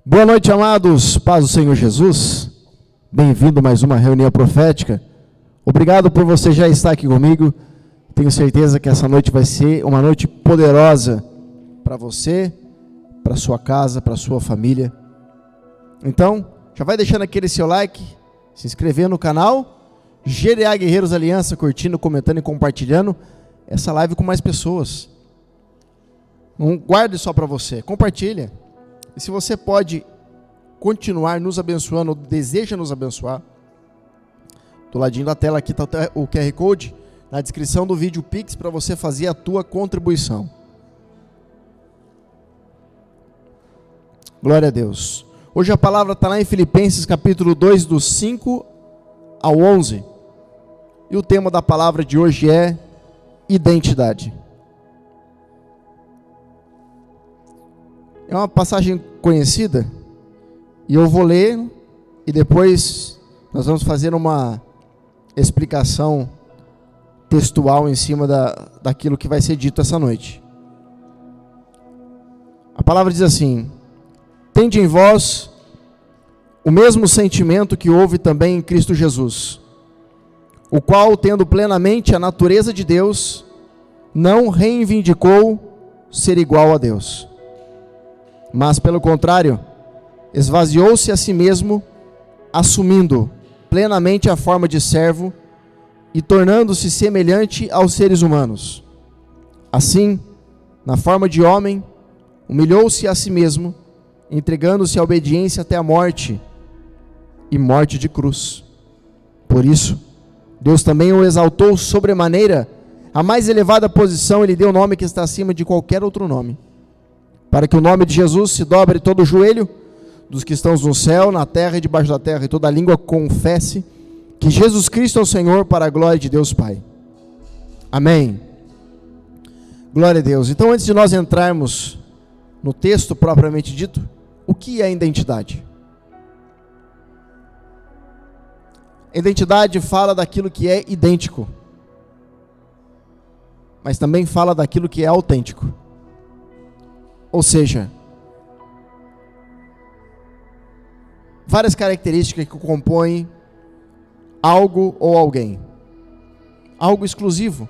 Boa noite, amados. Paz do Senhor Jesus. Bem-vindo a mais uma reunião profética. Obrigado por você já estar aqui comigo. Tenho certeza que essa noite vai ser uma noite poderosa para você, para sua casa, para sua família. Então, já vai deixando aquele seu like, se inscrever no canal, GDA Guerreiros Aliança, curtindo, comentando e compartilhando essa live com mais pessoas. Não guarde só para você, compartilha. E se você pode continuar nos abençoando, ou deseja nos abençoar, do ladinho da tela aqui está o QR Code, na descrição do vídeo Pix, para você fazer a tua contribuição. Glória a Deus. Hoje a palavra está lá em Filipenses capítulo 2, do 5 ao 11. E o tema da palavra de hoje é identidade. É uma passagem conhecida, e eu vou ler, e depois nós vamos fazer uma explicação textual em cima daquilo que vai ser dito essa noite. A palavra diz assim: tende em vós o mesmo sentimento que houve também em Cristo Jesus, o qual, tendo plenamente a natureza de Deus, não reivindicou ser igual a Deus, mas, pelo contrário, esvaziou-se a si mesmo, assumindo plenamente a forma de servo e tornando-se semelhante aos seres humanos. Assim, na forma de homem, humilhou-se a si mesmo, entregando-se à obediência até a morte, e morte de cruz. Por isso, Deus também o exaltou sobremaneira, a mais elevada posição, e lhe deu o nome que está acima de qualquer outro nome, para que o nome de Jesus se dobre todo o joelho dos que estão no céu, na terra e debaixo da terra, e toda língua confesse que Jesus Cristo é o Senhor, para a glória de Deus Pai. Amém. Glória a Deus. Então, antes de nós entrarmos no texto propriamente dito, o que é identidade? Identidade fala daquilo que é idêntico, mas também fala daquilo que é autêntico. Ou seja, várias características que compõem algo ou alguém. Algo exclusivo.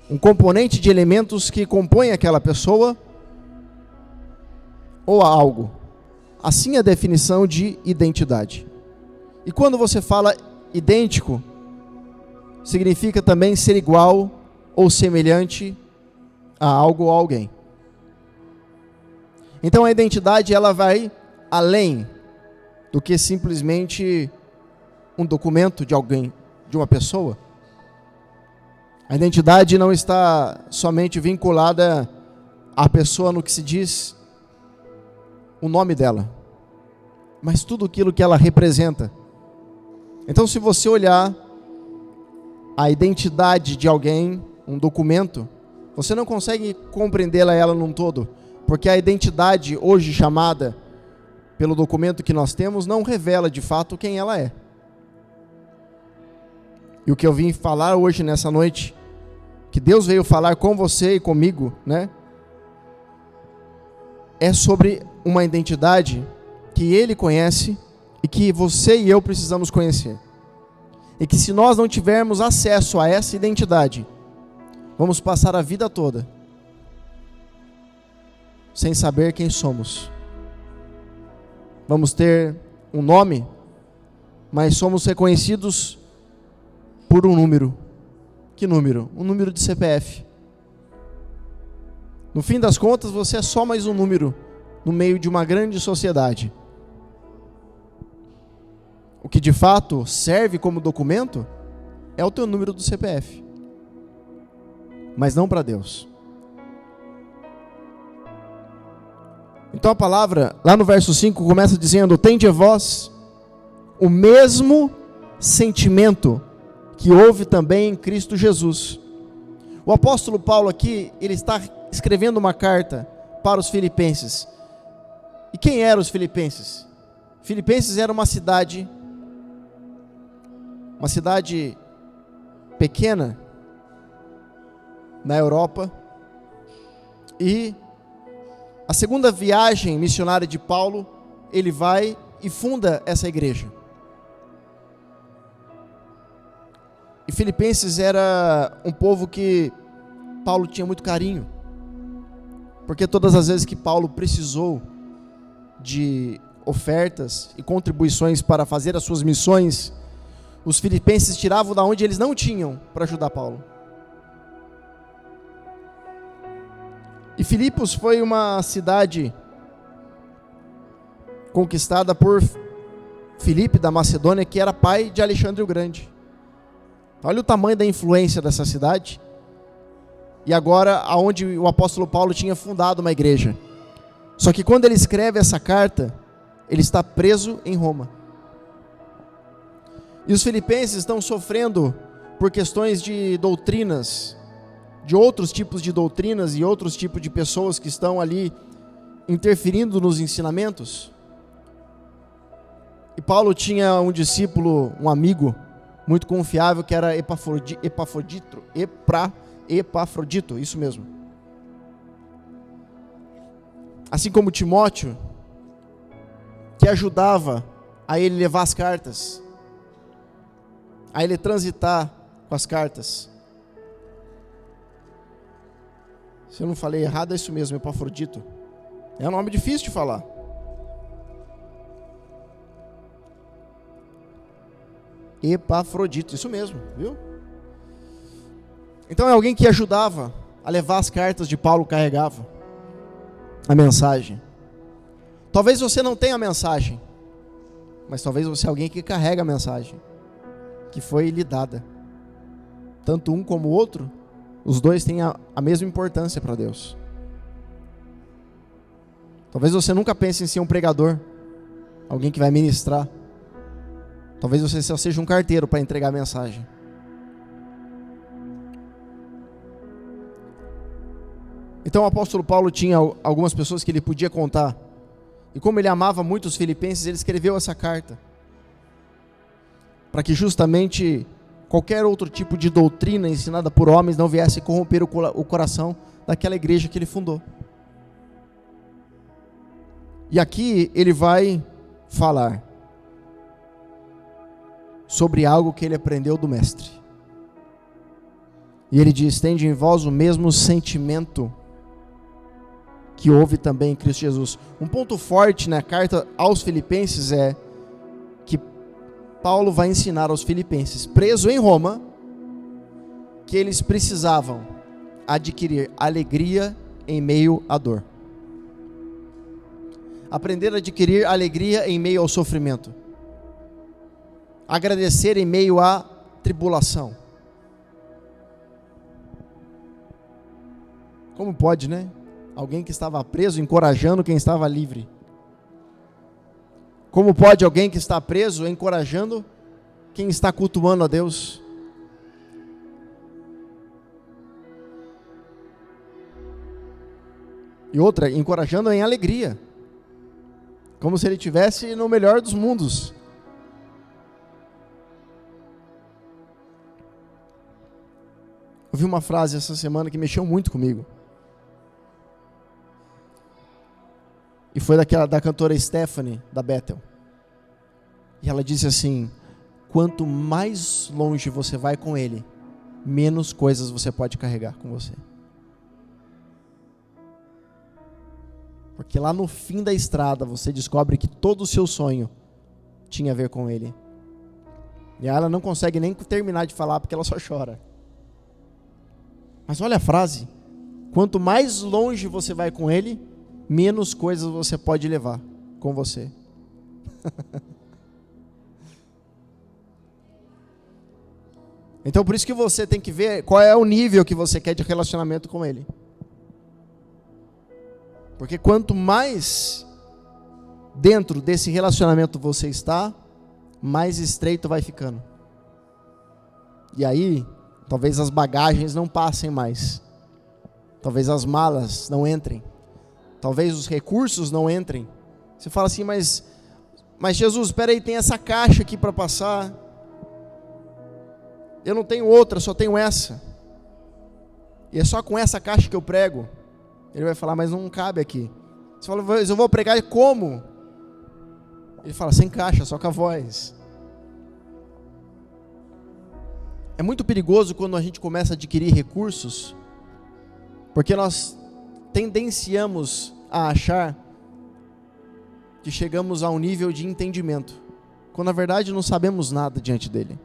Um componente de elementos que compõem aquela pessoa ou algo. Assim é a definição de identidade. E quando você fala idêntico, significa também ser igual ou semelhante a algo ou alguém. Então a identidade, ela vai além do que simplesmente um documento de alguém, de uma pessoa. A identidade não está somente vinculada à pessoa no que se diz o nome dela, mas tudo aquilo que ela representa. Então, se você olhar a identidade de alguém, um documento, você não consegue compreendê-la ela num todo, porque a identidade hoje chamada pelo documento que nós temos não revela de fato quem ela é. E o que eu vim falar hoje nessa noite, que Deus veio falar com você e comigo, né? É sobre uma identidade que Ele conhece e que você e eu precisamos conhecer. E que se nós não tivermos acesso a essa identidade, vamos passar a vida toda sem saber quem somos. Vamos ter um nome, mas somos reconhecidos por um número. Que número? Um número de CPF. No fim das contas, você é só mais um número no meio de uma grande sociedade. O que de fato serve como documento é o teu número do CPF, mas não para Deus. Então a palavra, lá no verso 5, começa dizendo: tende a vós o mesmo sentimento que houve também em Cristo Jesus. O apóstolo Paulo aqui, ele está escrevendo uma carta para os filipenses. E quem eram os filipenses? Filipenses era uma cidade pequena na Europa, e A segunda viagem missionária de Paulo, ele vai e funda essa igreja. E Filipenses era um povo que Paulo tinha muito carinho, porque todas as vezes que Paulo precisou de ofertas e contribuições para fazer as suas missões, os filipenses tiravam da onde eles não tinham para ajudar Paulo. E Filipos foi uma cidade conquistada por Filipe da Macedônia, que era pai de Alexandre o Grande. Olha o tamanho da influência dessa cidade. E agora, aonde o apóstolo Paulo tinha fundado uma igreja. Só que quando ele escreve essa carta, ele está preso em Roma. E os filipenses estão sofrendo por questões de doutrinas, de outros tipos de doutrinas e outros tipos de pessoas que estão ali interferindo nos ensinamentos. E Paulo tinha um discípulo, um amigo muito confiável, que era Epafrodito, isso mesmo. Assim como Timóteo, que ajudava a ele levar as cartas, a ele transitar com as cartas. Se eu não falei errado, é isso mesmo, Epafrodito. É um nome difícil de falar. Epafrodito, isso mesmo, viu? Então é alguém que ajudava a levar as cartas de Paulo, carregava a mensagem. Talvez você não tenha a mensagem, mas talvez você é alguém que carrega a mensagem, que foi lhe dada. Tanto um como o outro, os dois têm a mesma importância para Deus. Talvez você nunca pense em ser um pregador, alguém que vai ministrar. Talvez você só seja um carteiro para entregar a mensagem. Então o apóstolo Paulo tinha algumas pessoas que ele podia contar. E como ele amava muito os filipenses, ele escreveu essa carta, para que justamente qualquer outro tipo de doutrina ensinada por homens não viesse corromper o coração daquela igreja que ele fundou. E aqui ele vai falar sobre algo que ele aprendeu do mestre. E ele diz: tende em vós o mesmo sentimento que houve também em Cristo Jesus. Um ponto forte na carta aos Filipenses é que Paulo vai ensinar aos filipenses, preso em Roma, que eles precisavam adquirir alegria em meio à dor. Aprender a adquirir alegria em meio ao sofrimento. Agradecer em meio à tribulação. Como pode, né? Alguém que estava preso encorajando quem estava livre. Como pode alguém que está preso encorajando quem está cultuando a Deus? E outra, encorajando em alegria. Como se ele estivesse no melhor dos mundos. Eu vi uma frase essa semana que mexeu muito comigo. E foi da cantora Stephanie, da Bethel. E ela disse assim: quanto mais longe você vai com ele, menos coisas você pode carregar com você. Porque lá no fim da estrada você descobre que todo o seu sonho tinha a ver com ele. E ela não consegue nem terminar de falar porque ela só chora. Mas olha a frase: quanto mais longe você vai com ele, menos coisas você pode levar com você. Então por isso que você tem que ver qual é o nível que você quer de relacionamento com ele. Porque quanto mais dentro desse relacionamento você está, mais estreito vai ficando. E aí, talvez as bagagens não passem mais. Talvez as malas não entrem. Talvez os recursos não entrem. Você fala assim, mas Jesus, espera aí, tem essa caixa aqui para passar. Eu não tenho outra, só tenho essa. E é só com essa caixa que eu prego. Ele vai falar, mas não cabe aqui. Você fala, mas eu vou pregar como? Ele fala, sem caixa, só com a voz. É muito perigoso quando a gente começa a adquirir recursos, porque nós tendenciamos a achar que chegamos a um nível de entendimento, quando na verdade não sabemos nada diante dele.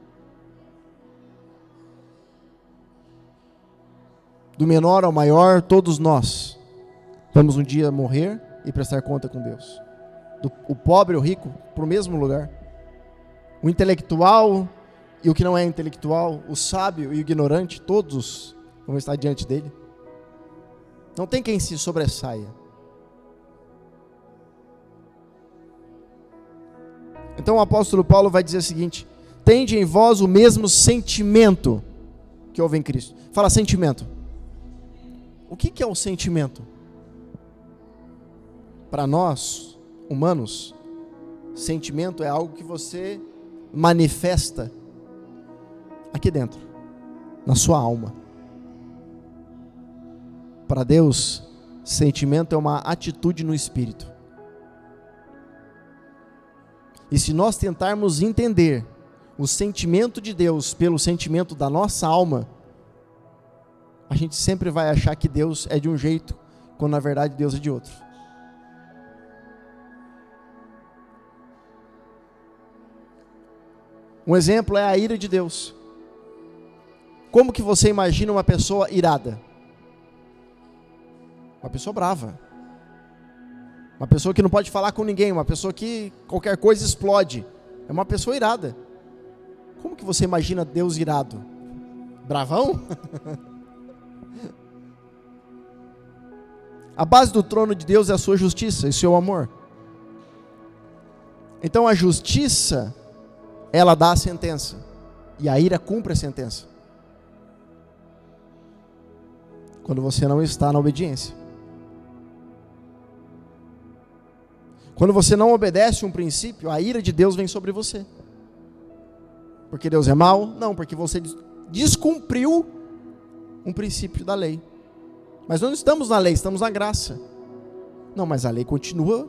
Do menor ao maior, todos nós vamos um dia morrer e prestar conta com Deus. O pobre e o rico, para o mesmo lugar. O intelectual e o que não é intelectual, o sábio e o ignorante, todos vão estar diante dele. Não tem quem se sobressaia. Então o apóstolo Paulo vai dizer o seguinte: tende em vós o mesmo sentimento que houve em Cristo. Fala sentimento. O que é um sentimento? Para nós, humanos, sentimento é algo que você manifesta aqui dentro, na sua alma. Para Deus, sentimento é uma atitude no espírito. E se nós tentarmos entender o sentimento de Deus pelo sentimento da nossa alma, a gente sempre vai achar que Deus é de um jeito, quando na verdade Deus é de outro. Um exemplo é a ira de Deus. Como que você imagina uma pessoa irada? Uma pessoa brava. Uma pessoa que não pode falar com ninguém, uma pessoa que qualquer coisa explode. É uma pessoa irada. Como que você imagina Deus irado? Bravão? A base do trono de Deus é a sua justiça e o seu amor. Então a justiça, ela dá a sentença, e a ira cumpre a sentença. Quando você não está na obediência. Quando você não obedece um princípio, a ira de Deus vem sobre você. Porque Deus é mau? Não, porque você descumpriu um princípio da lei. Mas nós não estamos na lei, estamos na graça. Não, mas a lei continua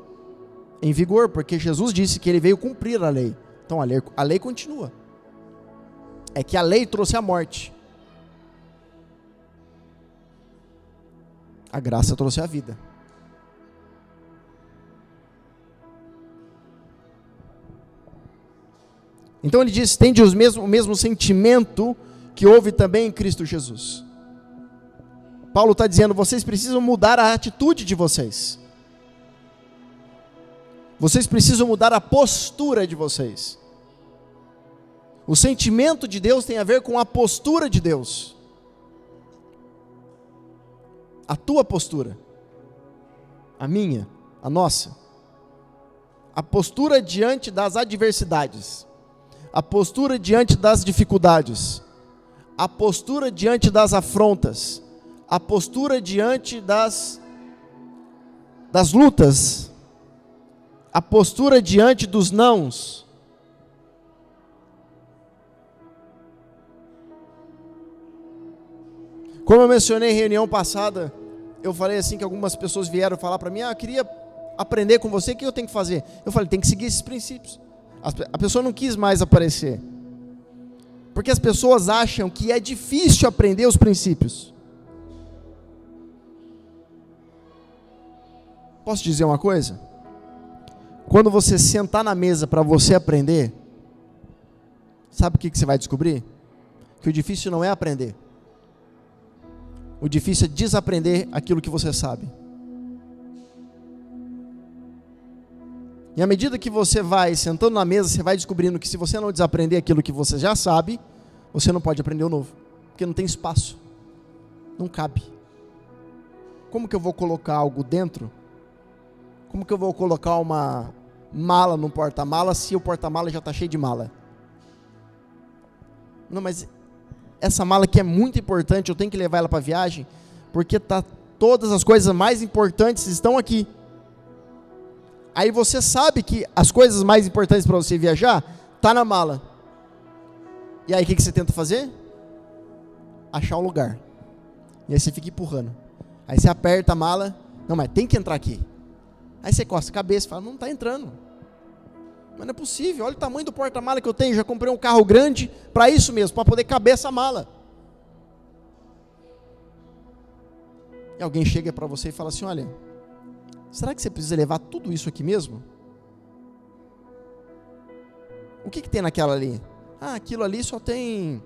em vigor, porque Jesus disse que ele veio cumprir a lei. Então a lei continua. É que a lei trouxe a morte. A graça trouxe a vida. Então ele diz, tende o mesmo sentimento que houve também em Cristo Jesus. Paulo está dizendo, vocês precisam mudar a atitude de vocês. Vocês precisam mudar a postura de vocês. O sentimento de Deus tem a ver com a postura de Deus. A tua postura. A minha, a nossa. A postura diante das adversidades. A postura diante das dificuldades. A postura diante das afrontas. A postura diante das lutas. A postura diante dos nãos. Como eu mencionei em reunião passada, eu falei assim que algumas pessoas vieram falar para mim, eu queria aprender com você, o que eu tenho que fazer? Eu falei, tem que seguir esses princípios. A pessoa não quis mais aparecer. Porque as pessoas acham que é difícil aprender os princípios. Posso dizer uma coisa? Quando você sentar na mesa para você aprender, sabe o que você vai descobrir? Que o difícil não é aprender. O difícil é desaprender aquilo que você sabe. E à medida que você vai sentando na mesa, você vai descobrindo que se você não desaprender aquilo que você já sabe, você não pode aprender o novo. Porque não tem espaço. Não cabe. Como que eu vou colocar algo dentro? Como que eu vou colocar uma mala no porta-mala se o porta-mala já está cheio de mala? Não, mas essa mala aqui é muito importante, eu tenho que levar ela para a viagem, porque todas as coisas mais importantes estão aqui. Aí você sabe que as coisas mais importantes para você viajar tá na mala. E aí o que você tenta fazer? Achar um lugar. E aí você fica empurrando. Aí você aperta a mala. Não, mas tem que entrar aqui. Aí você costa a cabeça e fala, não está entrando. Mas não é possível, olha o tamanho do porta-mala que eu tenho, já comprei um carro grande para isso mesmo, para poder caber essa mala. E alguém chega para você e fala assim, olha, será que você precisa levar tudo isso aqui mesmo? O que tem naquela ali? Ah, aquilo ali só tem...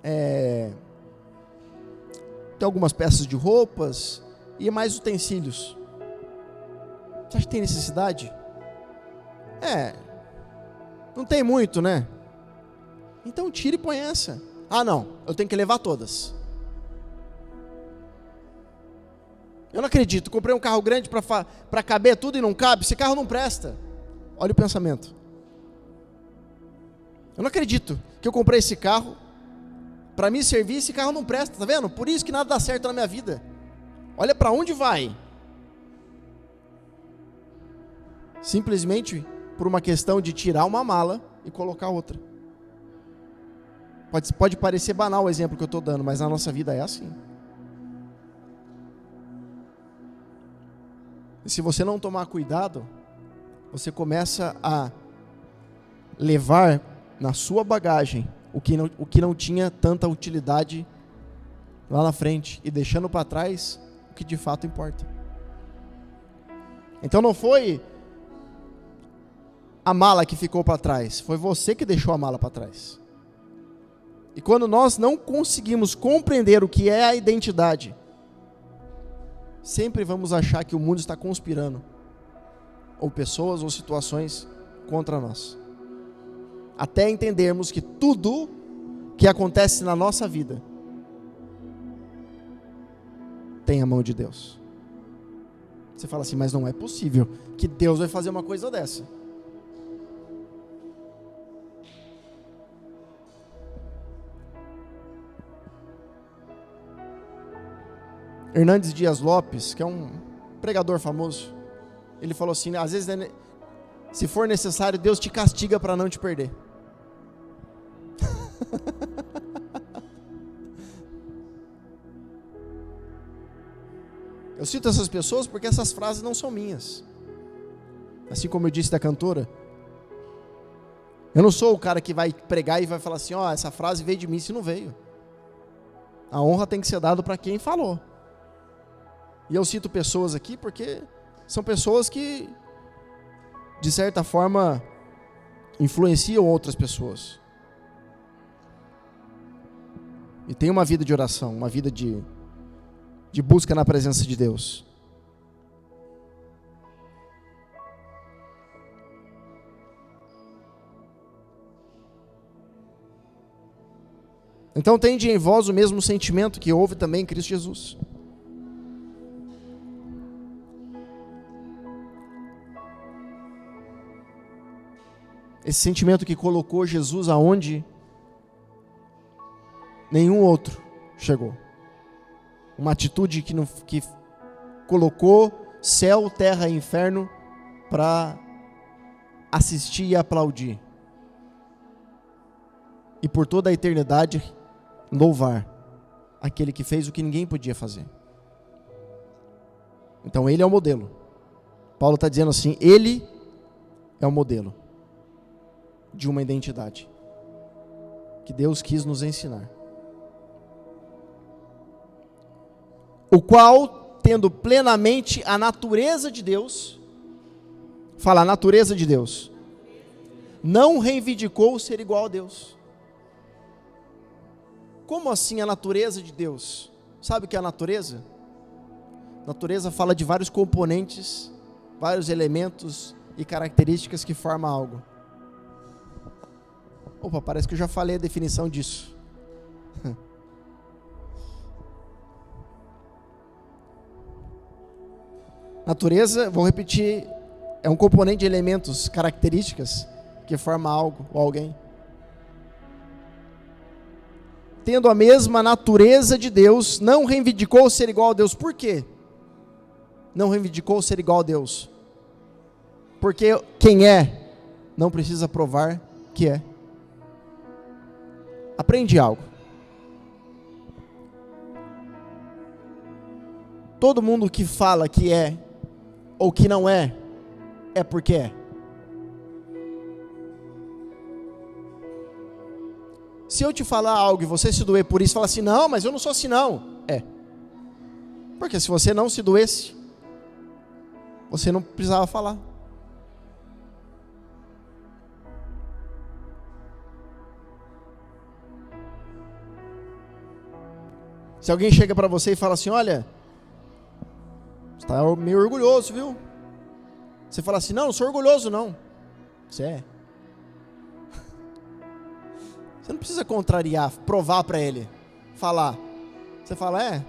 tem algumas peças de roupas e mais utensílios. Você acha que tem necessidade? Não tem muito, né? Então tira e põe essa. Ah, não, eu tenho que levar todas. Eu não acredito, comprei um carro grande para caber tudo e não cabe, esse carro não presta. Olha o pensamento. Eu não acredito que eu comprei esse carro para me servir, esse carro não presta, tá vendo? Por isso que nada dá certo na minha vida. Olha para onde vai. Simplesmente por uma questão de tirar uma mala e colocar outra. Pode parecer banal o exemplo que eu estou dando, mas na nossa vida é assim. E se você não tomar cuidado, você começa a levar na sua bagagem o que não tinha tanta utilidade lá na frente e deixando para trás o que de fato importa. Então não foi a mala que ficou para trás, foi você que deixou a mala para trás. E quando nós não conseguimos compreender o que é a identidade, sempre vamos achar que o mundo está conspirando, ou pessoas ou situações contra nós, até entendermos que tudo que acontece na nossa vida tem a mão de Deus. Você fala assim, mas não é possível que Deus vai fazer uma coisa dessa. Hernandes Dias Lopes, que é um pregador famoso, ele falou assim, às vezes, se for necessário, Deus te castiga para não te perder. Eu cito essas pessoas porque essas frases não são minhas. Assim como eu disse da cantora, eu não sou o cara que vai pregar e vai falar assim, essa frase veio de mim, se não veio. A honra tem que ser dada para quem falou. E eu cito pessoas aqui porque são pessoas que, de certa forma, influenciam outras pessoas. E tem uma vida de oração, uma vida de busca na presença de Deus. Então tende em vós o mesmo sentimento que houve também em Cristo Jesus. Esse sentimento que colocou Jesus aonde nenhum outro chegou. Uma atitude que colocou céu, terra e inferno para assistir e aplaudir. E por toda a eternidade louvar aquele que fez o que ninguém podia fazer. Então ele é o modelo. Paulo está dizendo assim, ele é o modelo de uma identidade que Deus quis nos ensinar. O qual, tendo plenamente a natureza de Deus, fala a natureza de Deus, não reivindicou ser igual a Deus. Como assim a natureza de Deus? Sabe o que é a natureza? A natureza fala de vários componentes, vários elementos e características que formam algo. Opa, parece que eu já falei a definição disso. Natureza, vou repetir, é um componente de elementos, características que forma algo ou alguém. Tendo a mesma natureza de Deus, não reivindicou ser igual a Deus. Por quê? Não reivindicou ser igual a Deus. Porque quem é, não precisa provar que é. Aprende algo. Todo mundo que fala que é ou que não é, é porque é. Se eu te falar algo e você se doer por isso, fala assim, não, mas eu não sou assim não. É. Porque se você não se doesse, você não precisava falar. Se alguém chega para você e fala assim, olha, você está meio orgulhoso, viu? Você fala assim, não sou orgulhoso não. Você é. Você não precisa contrariar, provar para ele, falar. Você fala,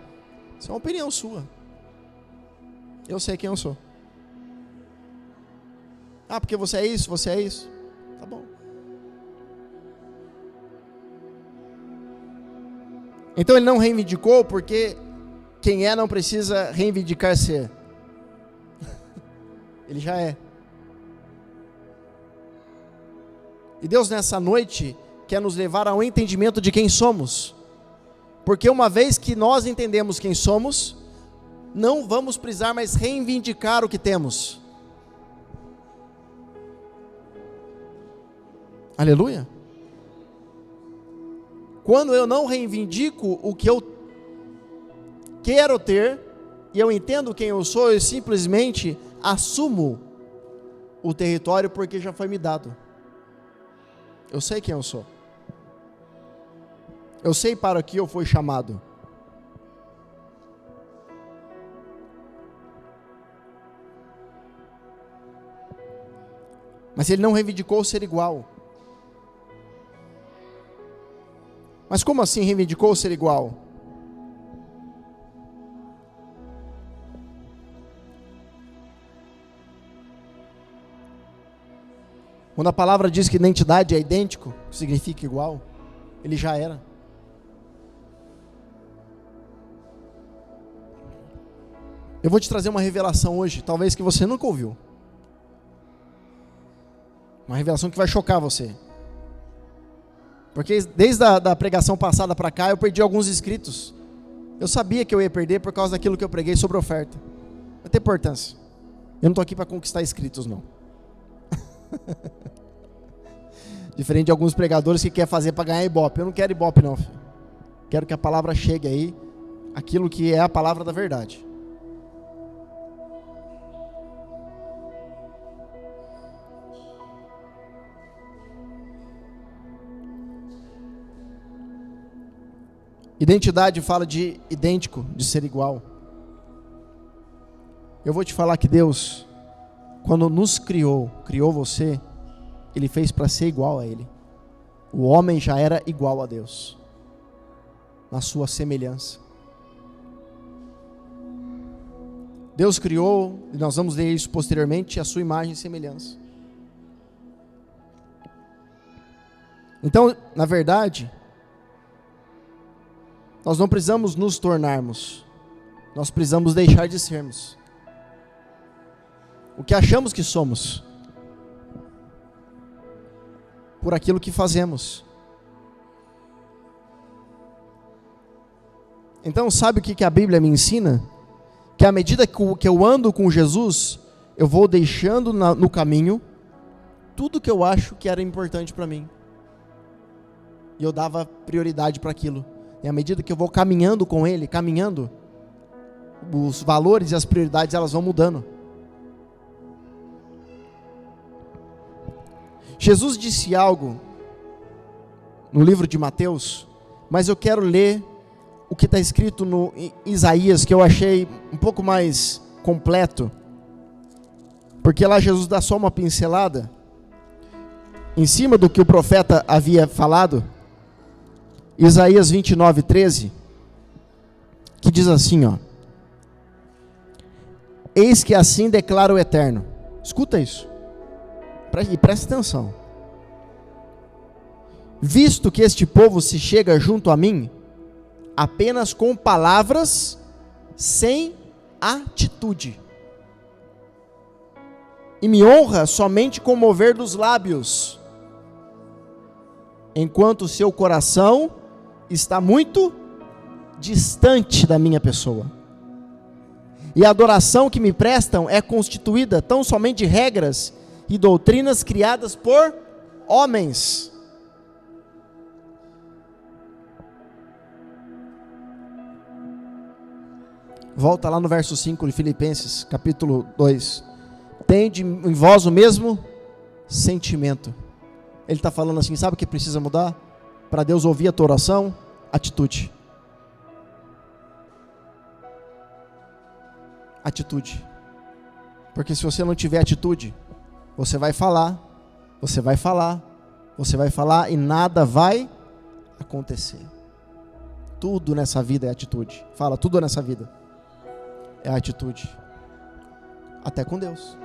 isso é uma opinião sua. Eu sei quem eu sou. Ah, porque você é isso, você é isso. Tá bom. Então ele não reivindicou porque quem é não precisa reivindicar ser. Ele já é. E Deus nessa noite quer nos levar ao entendimento de quem somos. Porque uma vez que nós entendemos quem somos, não vamos precisar mais reivindicar o que temos. Aleluia. Quando eu não reivindico o que eu quero ter, e eu entendo quem eu sou, eu simplesmente assumo o território porque já foi me dado. Eu sei quem eu sou. Eu sei para que eu fui chamado. Mas ele não reivindicou ser igual. Mas como assim reivindicou ser igual? Quando a palavra diz que identidade é idêntico, significa igual, ele já era. Eu vou te trazer uma revelação hoje, talvez que você nunca ouviu. Uma revelação que vai chocar você. Porque desde a pregação passada para cá, eu perdi alguns inscritos. Eu sabia que eu ia perder por causa daquilo que eu preguei sobre oferta. Não tem importância. Eu não estou aqui para conquistar inscritos, não. Diferente de alguns pregadores que querem fazer para ganhar ibope. Eu não quero ibope, não, filho. Quero que a palavra chegue aí, aquilo que é a palavra da verdade. Identidade fala de idêntico, de ser igual. Eu vou te falar que Deus, quando nos criou você, Ele fez para ser igual a Ele. O homem já era igual a Deus, na sua semelhança. Deus criou, e nós vamos ler isso posteriormente, a sua imagem e semelhança. Então, na verdade, nós não precisamos nos tornarmos, nós precisamos deixar de sermos o que achamos que somos, por aquilo que fazemos. Então, sabe o que a Bíblia me ensina? Que à medida que eu ando com Jesus, eu vou deixando no caminho tudo que eu acho que era importante para mim, e eu dava prioridade para aquilo. E à medida que eu vou caminhando com Ele, os valores e as prioridades, elas vão mudando. Jesus disse algo no livro de Mateus, mas eu quero ler o que está escrito no Isaías, que eu achei um pouco mais completo, porque lá Jesus dá só uma pincelada em cima do que o profeta havia falado. Isaías 29:13, que diz assim, eis que assim declara o Eterno. Escuta isso, e presta atenção. Visto que este povo se chega junto a mim, apenas com palavras, sem atitude, e me honra somente com o mover dos lábios, enquanto o seu coração está muito distante da minha pessoa. e a adoração que me prestam é constituída tão somente de regras e doutrinas criadas por homens. Volta lá no verso 5 de Filipenses, capítulo 2. Tende em vós o mesmo sentimento. Ele está falando assim, sabe o que precisa mudar? Para Deus ouvir a tua oração? Atitude. Atitude. Porque se você não tiver atitude, você vai falar, você vai falar, você vai falar e nada vai acontecer. Tudo nessa vida é atitude. Fala, tudo nessa vida é atitude. Até com Deus.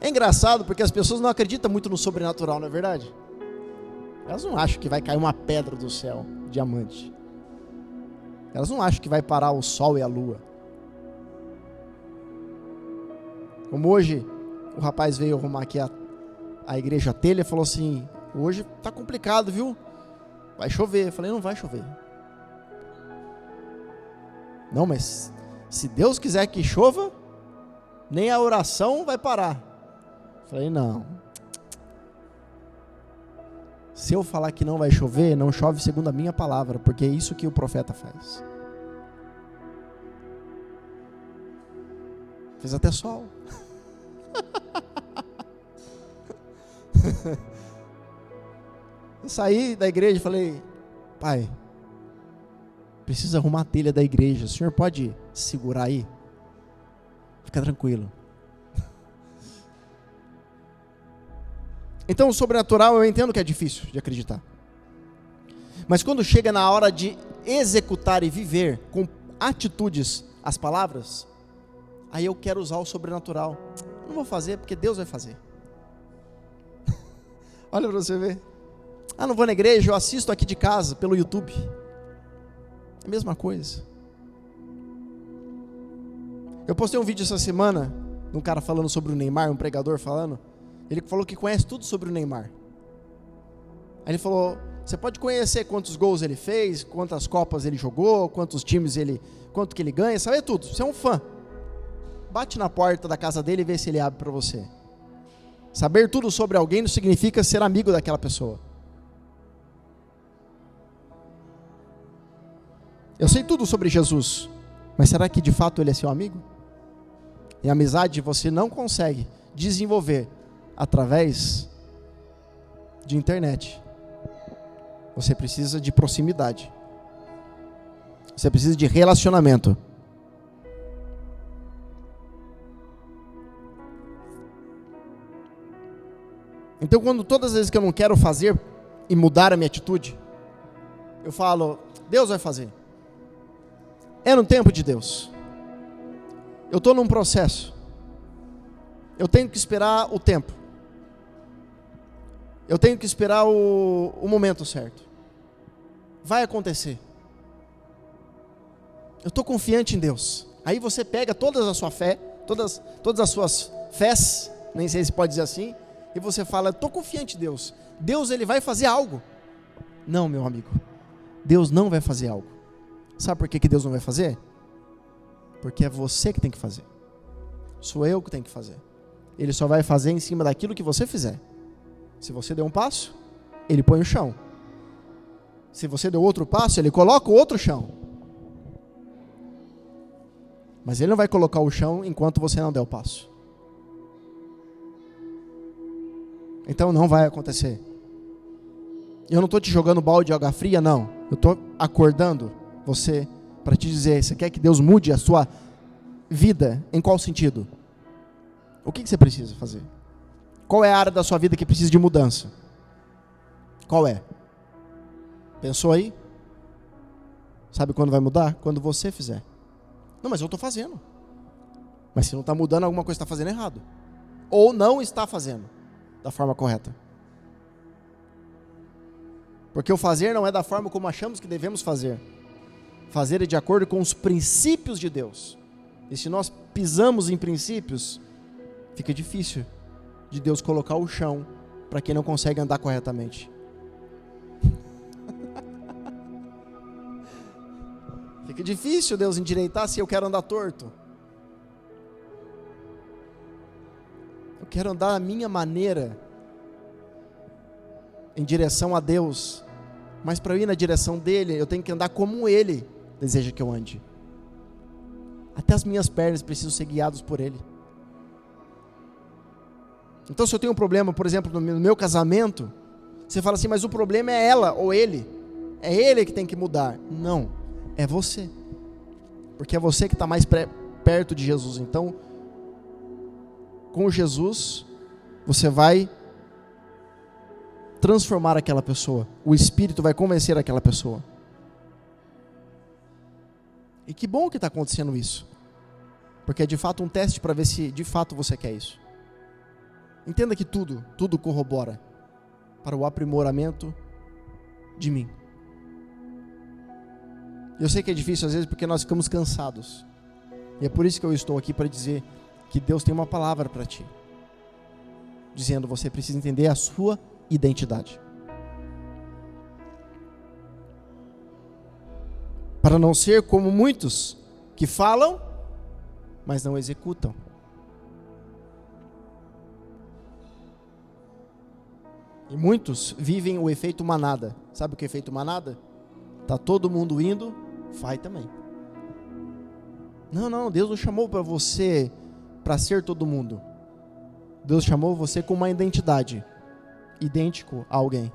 É engraçado porque as pessoas não acreditam muito no sobrenatural, não é verdade? Elas não acham que vai cair uma pedra do céu, diamante. Elas não acham que vai parar o sol e a lua. Como hoje, o rapaz veio arrumar aqui a igreja telha e falou assim, hoje tá complicado, viu? Vai chover. Eu falei, não vai chover. Não, mas se Deus quiser que chova, nem a oração vai parar. Eu falei, não. Se eu falar que não vai chover, não chove segundo a minha palavra, porque é isso que o profeta faz. Fez até sol. Eu saí da igreja e falei, pai, precisa arrumar a telha da igreja, o senhor pode segurar aí? Fica tranquilo. Então o sobrenatural eu entendo que é difícil de acreditar. Mas quando chega na hora de executar e viver com atitudes as palavras, aí eu quero usar o sobrenatural. Não vou fazer porque Deus vai fazer. Olha para você ver. Ah, não vou na igreja, eu assisto aqui de casa pelo YouTube. É a mesma coisa. Eu postei um vídeo essa semana de um cara falando sobre o Neymar, um pregador falando. Ele falou que conhece tudo sobre o Neymar. Aí ele falou, você pode conhecer quantos gols ele fez, quantas copas ele jogou, quantos times quanto que ele ganha, sabe tudo. Você é um fã. Bate na porta da casa dele e vê se ele abre para você. Saber tudo sobre alguém não significa ser amigo daquela pessoa. Eu sei tudo sobre Jesus, mas será que de fato ele é seu amigo? E a amizade você não consegue desenvolver através de internet. Você precisa de proximidade. Você precisa de relacionamento. Então, quando todas as vezes que eu não quero fazer e mudar a minha atitude, eu falo, Deus vai fazer. É no tempo de Deus. Eu estou num processo. Eu tenho que esperar o tempo. Eu tenho que esperar o momento certo. Vai acontecer. Eu estou confiante em Deus. Aí você pega toda a sua fé, todas as suas fés, nem sei se pode dizer assim, e você fala, estou confiante em Deus. Deus, ele vai fazer algo. Não, meu amigo. Deus não vai fazer algo. Sabe por que Deus não vai fazer? Porque é você que tem que fazer. Sou eu que tenho que fazer. Ele só vai fazer em cima daquilo que você fizer. Se você deu um passo, ele põe o chão. Se você deu outro passo, ele coloca o outro chão. Mas ele não vai colocar o chão enquanto você não der o passo. Então não vai acontecer. Eu não estou te jogando balde de água fria, não. Eu estou acordando você para te dizer, você quer que Deus mude a sua vida? Em qual sentido? O que você precisa fazer? Qual é a área da sua vida que precisa de mudança? Qual é? Pensou aí? Sabe quando vai mudar? Quando você fizer. Não, mas eu estou fazendo. Mas se não está mudando, alguma coisa está fazendo errado. Ou não está fazendo da forma correta. Porque o fazer não é da forma como achamos que devemos fazer. Fazer é de acordo com os princípios de Deus. E se nós pisamos em princípios, fica difícil de Deus colocar o chão para quem não consegue andar corretamente. Fica difícil Deus endireitar se eu quero andar torto. Eu quero andar a minha maneira em direção a Deus, mas para eu ir na direção dele, eu tenho que andar como ele deseja que eu ande. Até as minhas pernas precisam ser guiadas por ele. Então, se eu tenho um problema, por exemplo, no meu casamento, você fala assim, mas o problema é ela ou ele. É ele que tem que mudar. Não, é você. Porque é você que está mais perto de Jesus. Então, com Jesus, você vai transformar aquela pessoa. O Espírito vai convencer aquela pessoa. E que bom que está acontecendo isso. Porque é de fato um teste para ver se de fato você quer isso. Entenda que tudo corrobora para o aprimoramento de mim. Eu sei que é difícil às vezes porque nós ficamos cansados. E é por isso que eu estou aqui para dizer que Deus tem uma palavra para ti. Dizendo, você precisa entender a sua identidade. Para não ser como muitos que falam, mas não executam. E muitos vivem o efeito manada. Sabe o que é efeito manada? Tá todo mundo indo, vai também. Não, Deus não chamou para você para ser todo mundo. Deus chamou você com uma identidade, idêntico a alguém.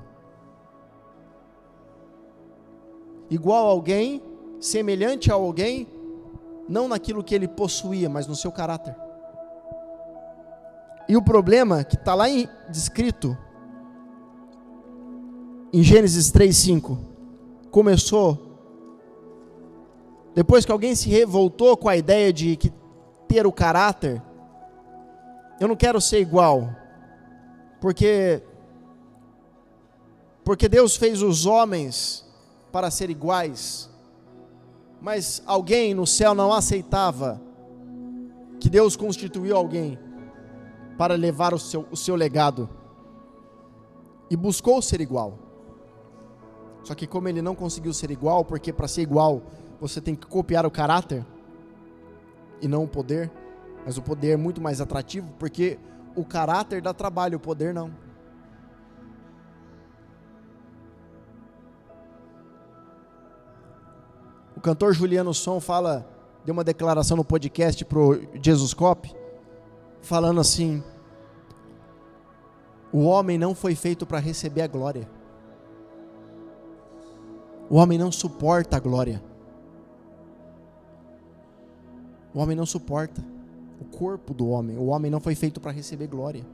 Igual a alguém, semelhante a alguém, não naquilo que ele possuía, mas no seu caráter. E o problema que está lá descrito em Gênesis 3:5, começou depois que alguém se revoltou com a ideia de que ter o caráter, eu não quero ser igual, porque Deus fez os homens para ser iguais, mas alguém no céu não aceitava que Deus constituiu alguém para levar o seu legado, e buscou ser igual. Só que como ele não conseguiu ser igual, porque para ser igual você tem que copiar o caráter e não o poder, mas o poder é muito mais atrativo, porque o caráter dá trabalho, o poder não. O cantor Juliano Som deu uma declaração no podcast pro Jesus Cop, falando assim: o homem não foi feito para receber a glória. O homem não suporta a glória. O homem não suporta o corpo do homem. O homem não foi feito para receber glória.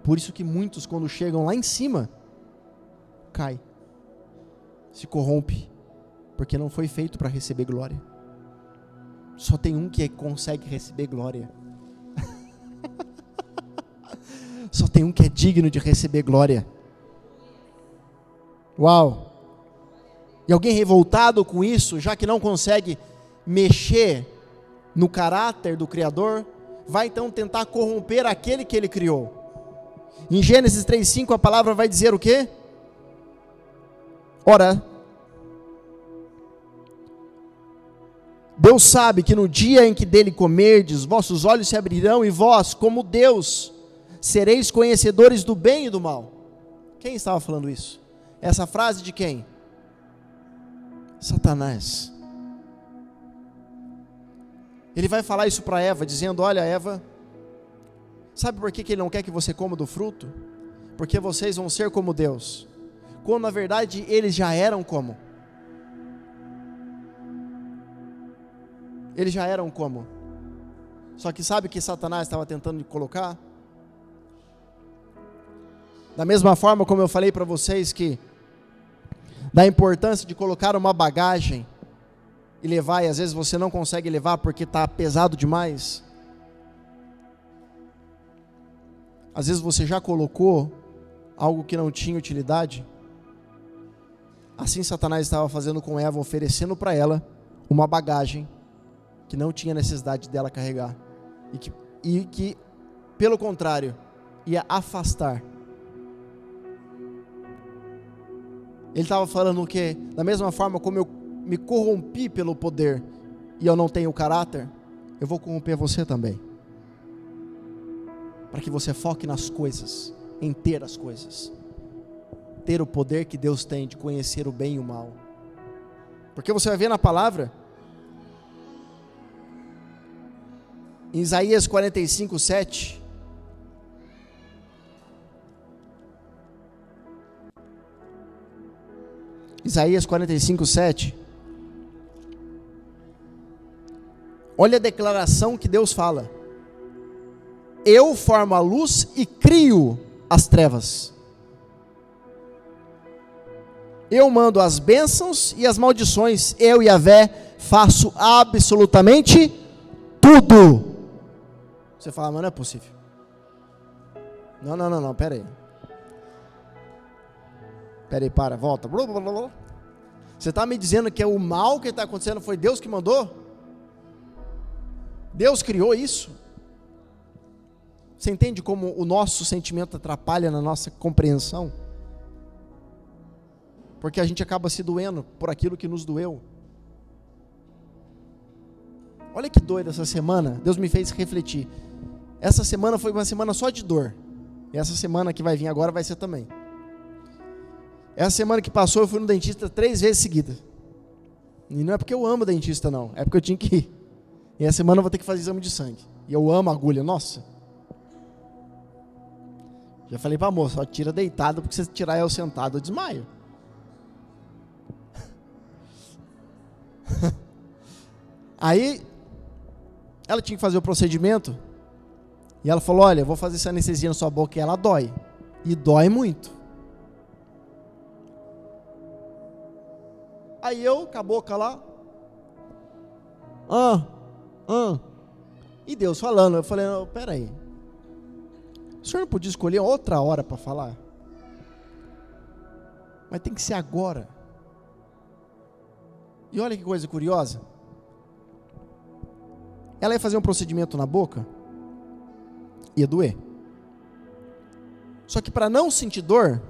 Por isso que muitos, quando chegam lá em cima, cai, se corrompe, porque não foi feito para receber glória. Só tem um que consegue receber glória. Só tem um que é digno de receber glória. Uau! E alguém revoltado com isso, já que não consegue mexer no caráter do Criador, vai então tentar corromper aquele que ele criou. Em Gênesis 3:5 a palavra vai dizer o quê? Ora, Deus sabe que no dia em que dele comerdes, vossos olhos se abrirão e vós, como Deus, sereis conhecedores do bem e do mal. Quem estava falando isso? Essa frase de quem? Satanás. Ele vai falar isso para Eva, dizendo: olha, Eva, sabe por que ele não quer que você coma do fruto? Porque vocês vão ser como Deus, quando na verdade eles já eram como. Eles já eram como. Só que sabe o que Satanás estava tentando colocar? Da mesma forma como eu falei para vocês que da importância de colocar uma bagagem e levar, e às vezes você não consegue levar porque está pesado demais. Às vezes você já colocou algo que não tinha utilidade. Assim Satanás estava fazendo com Eva, oferecendo para ela uma bagagem que não tinha necessidade dela carregar, e que pelo contrário, ia afastar. Ele estava falando o quê? Da mesma forma como eu me corrompi pelo poder e eu não tenho caráter, eu vou corromper você também. Para que você foque nas coisas, em ter as coisas. Ter o poder que Deus tem de conhecer o bem e o mal. Porque você vai ver na palavra, em Isaías 45, 7, Isaías 45, 7, olha a declaração que Deus fala: eu formo a luz e crio as trevas. Eu mando as bênçãos e as maldições. Eu, Yahvé, faço absolutamente tudo. Você fala, mas não é possível. Não, pera aí. Pera aí, para, volta. Você está me dizendo que o mal que está acontecendo foi Deus que mandou? Deus criou isso? Você entende como o nosso sentimento atrapalha na nossa compreensão? Porque a gente acaba se doendo por aquilo que nos doeu. Olha que doido essa semana, Deus me fez refletir. Essa semana foi uma semana só de dor. E essa semana que vai vir agora vai ser também. Essa semana que passou eu fui no dentista 3 vezes seguidas. E não é porque eu amo dentista não, é porque eu tinha que ir. E essa semana eu vou ter que fazer exame de sangue. E eu amo agulha, nossa. Já falei pra moça, ó, tira deitado, porque se tirar eu sentado eu desmaio. Aí ela tinha que fazer o procedimento e ela falou, olha, eu vou fazer essa anestesia na sua boca e ela dói. E dói muito. Aí eu, com a boca lá, e Deus falando, eu falei, não, peraí, o senhor não podia escolher outra hora para falar? Mas tem que ser agora. E olha que coisa curiosa, ela ia fazer um procedimento na boca, ia doer, só que para não sentir dor,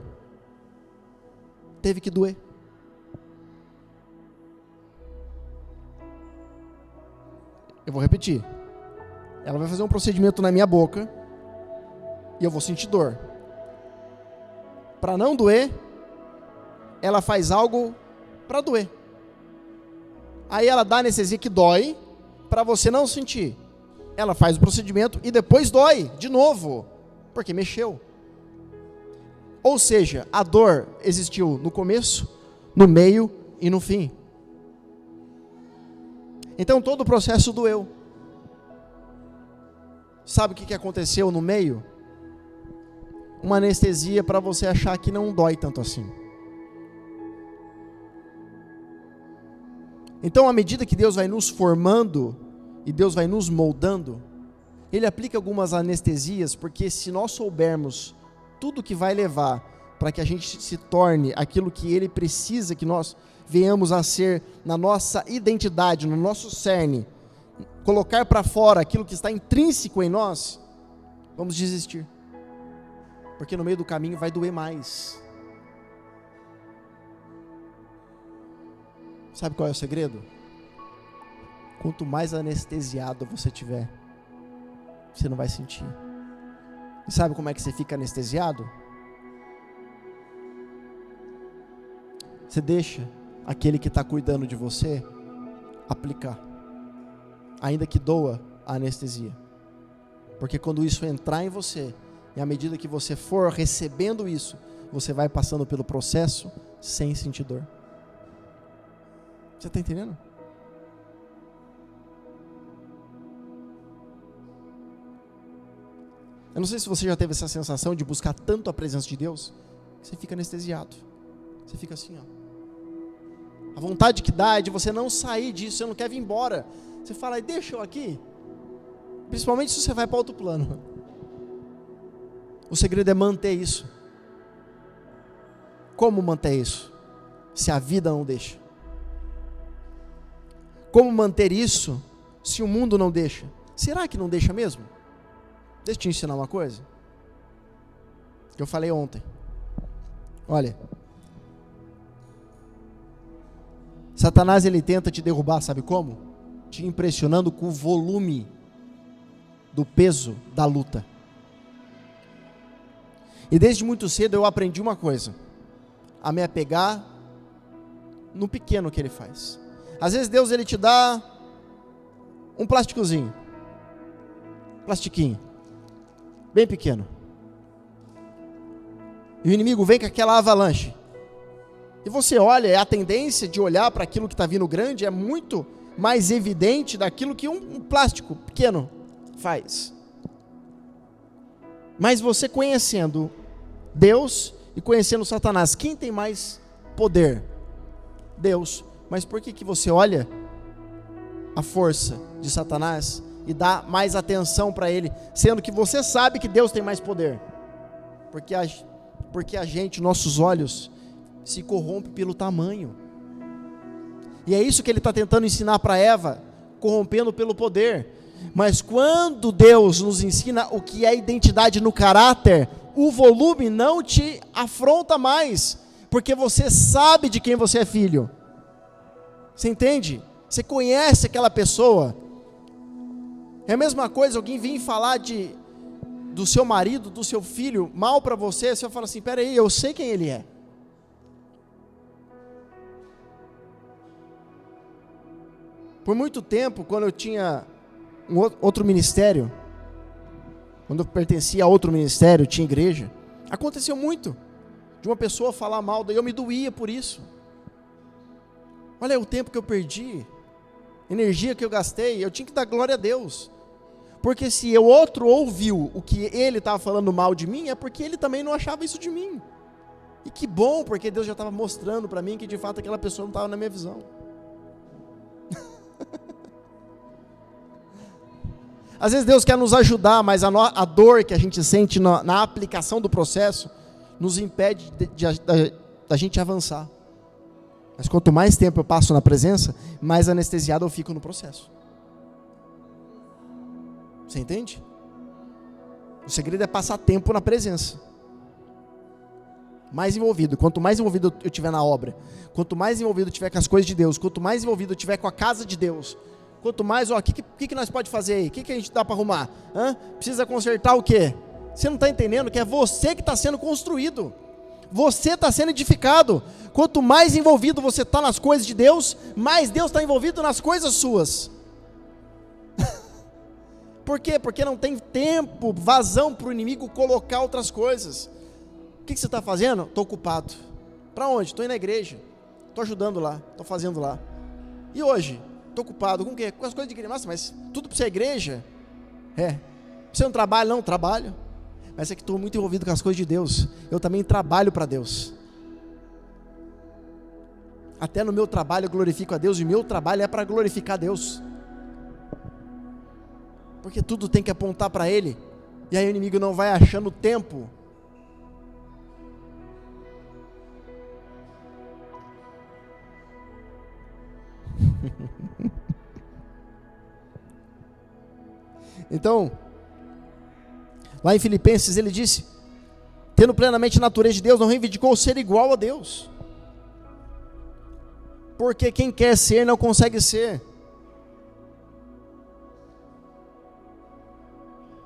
teve que doer. Eu vou repetir. Ela vai fazer um procedimento na minha boca e eu vou sentir dor. Para não doer, ela faz algo para doer. Aí ela dá anestesia que dói para você não sentir. Ela faz o procedimento e depois dói de novo, porque mexeu. Ou seja, a dor existiu no começo, no meio e no fim. Então todo o processo doeu. Sabe o que aconteceu no meio? Uma anestesia para você achar que não dói tanto assim. Então, à medida que Deus vai nos formando e Deus vai nos moldando, Ele aplica algumas anestesias, porque se nós soubermos tudo que vai levar para que a gente se torne aquilo que Ele precisa que nós venhamos a ser na nossa identidade, no nosso cerne, colocar para fora aquilo que está intrínseco em nós, vamos desistir. Porque no meio do caminho vai doer mais. Sabe qual é o segredo? Quanto mais anestesiado você tiver, você não vai sentir. E sabe como é que você fica anestesiado? Você deixa aquele que está cuidando de você aplicar, ainda que doa a anestesia. Porque quando isso entrar em você, e à medida que você for recebendo isso, você vai passando pelo processo sem sentir dor. Você está entendendo? Eu não sei se você já teve essa sensação de buscar tanto a presença de Deus, que você fica anestesiado. Você fica assim, ó. A vontade que dá é de você não sair disso, você não quer vir embora. Você fala, deixa eu aqui. Principalmente se você vai para outro plano. O segredo é manter isso. Como manter isso? Se a vida não deixa. Como manter isso se o mundo não deixa? Será que não deixa mesmo? Deixa eu te ensinar uma coisa que eu falei ontem. Olha, Satanás, ele tenta te derrubar, sabe como? Te impressionando com o volume do peso da luta. E desde muito cedo eu aprendi uma coisa: a me apegar no pequeno que ele faz. Às vezes Deus, ele te dá um plastiquinho, bem pequeno. E o inimigo vem com aquela avalanche. E você olha, a tendência de olhar para aquilo que está vindo grande é muito mais evidente daquilo que um plástico pequeno faz. Mas você conhecendo Deus e conhecendo Satanás, quem tem mais poder? Deus. Mas por que você olha a força de Satanás e dá mais atenção para ele, sendo que você sabe que Deus tem mais poder? Porque a gente, nossos olhos, se corrompe pelo tamanho. E é isso que ele está tentando ensinar para Eva, corrompendo pelo poder. Mas quando Deus nos ensina o que é identidade no caráter, o volume não te afronta mais, porque você sabe de quem você é filho. Você entende? Você conhece aquela pessoa. É a mesma coisa alguém vir falar do seu marido, do seu filho, mal para você, você fala assim: peraí, eu sei quem ele é. Por muito tempo, quando eu tinha outro ministério, quando eu pertencia a outro ministério, tinha igreja, aconteceu muito de uma pessoa falar mal, daí eu me doía por isso. Olha o tempo que eu perdi, energia que eu gastei, eu tinha que dar glória a Deus. Porque se o outro ouviu o que ele estava falando mal de mim, é porque ele também não achava isso de mim. E que bom, porque Deus já estava mostrando para mim que de fato aquela pessoa não estava na minha visão. Às vezes Deus quer nos ajudar, mas a dor que a gente sente na aplicação do processo nos impede da gente avançar. Mas quanto mais tempo eu passo na presença, mais anestesiado eu fico no processo. Você entende? O segredo é passar tempo na presença. Mais envolvido. Quanto mais envolvido eu estiver na obra, quanto mais envolvido eu estiver com as coisas de Deus, quanto mais envolvido eu estiver com a casa de Deus, quanto mais, o que nós pode fazer aí? O que a gente dá para arrumar? Precisa consertar o quê? Você não está entendendo que é você que está sendo construído. Você está sendo edificado. Quanto mais envolvido você está nas coisas de Deus, mais Deus está envolvido nas coisas suas. Por quê? Porque não tem tempo, vazão para o inimigo colocar outras coisas. O que você está fazendo? Estou ocupado. Para onde? Estou indo na igreja. Estou ajudando lá. Estou fazendo lá. E hoje? Estou ocupado com o quê? Com as coisas de igreja. Nossa, mas tudo para você é igreja? Você não trabalha? Não, trabalho. Mas é que estou muito envolvido com as coisas de Deus. Eu também trabalho para Deus. Até no meu trabalho eu glorifico a Deus. E meu trabalho é para glorificar a Deus. Porque tudo tem que apontar para Ele. E aí o inimigo não vai achando tempo. Então, lá em Filipenses ele disse: tendo plenamente a natureza de Deus, não reivindicou ser igual a Deus. Porque quem quer ser não consegue ser.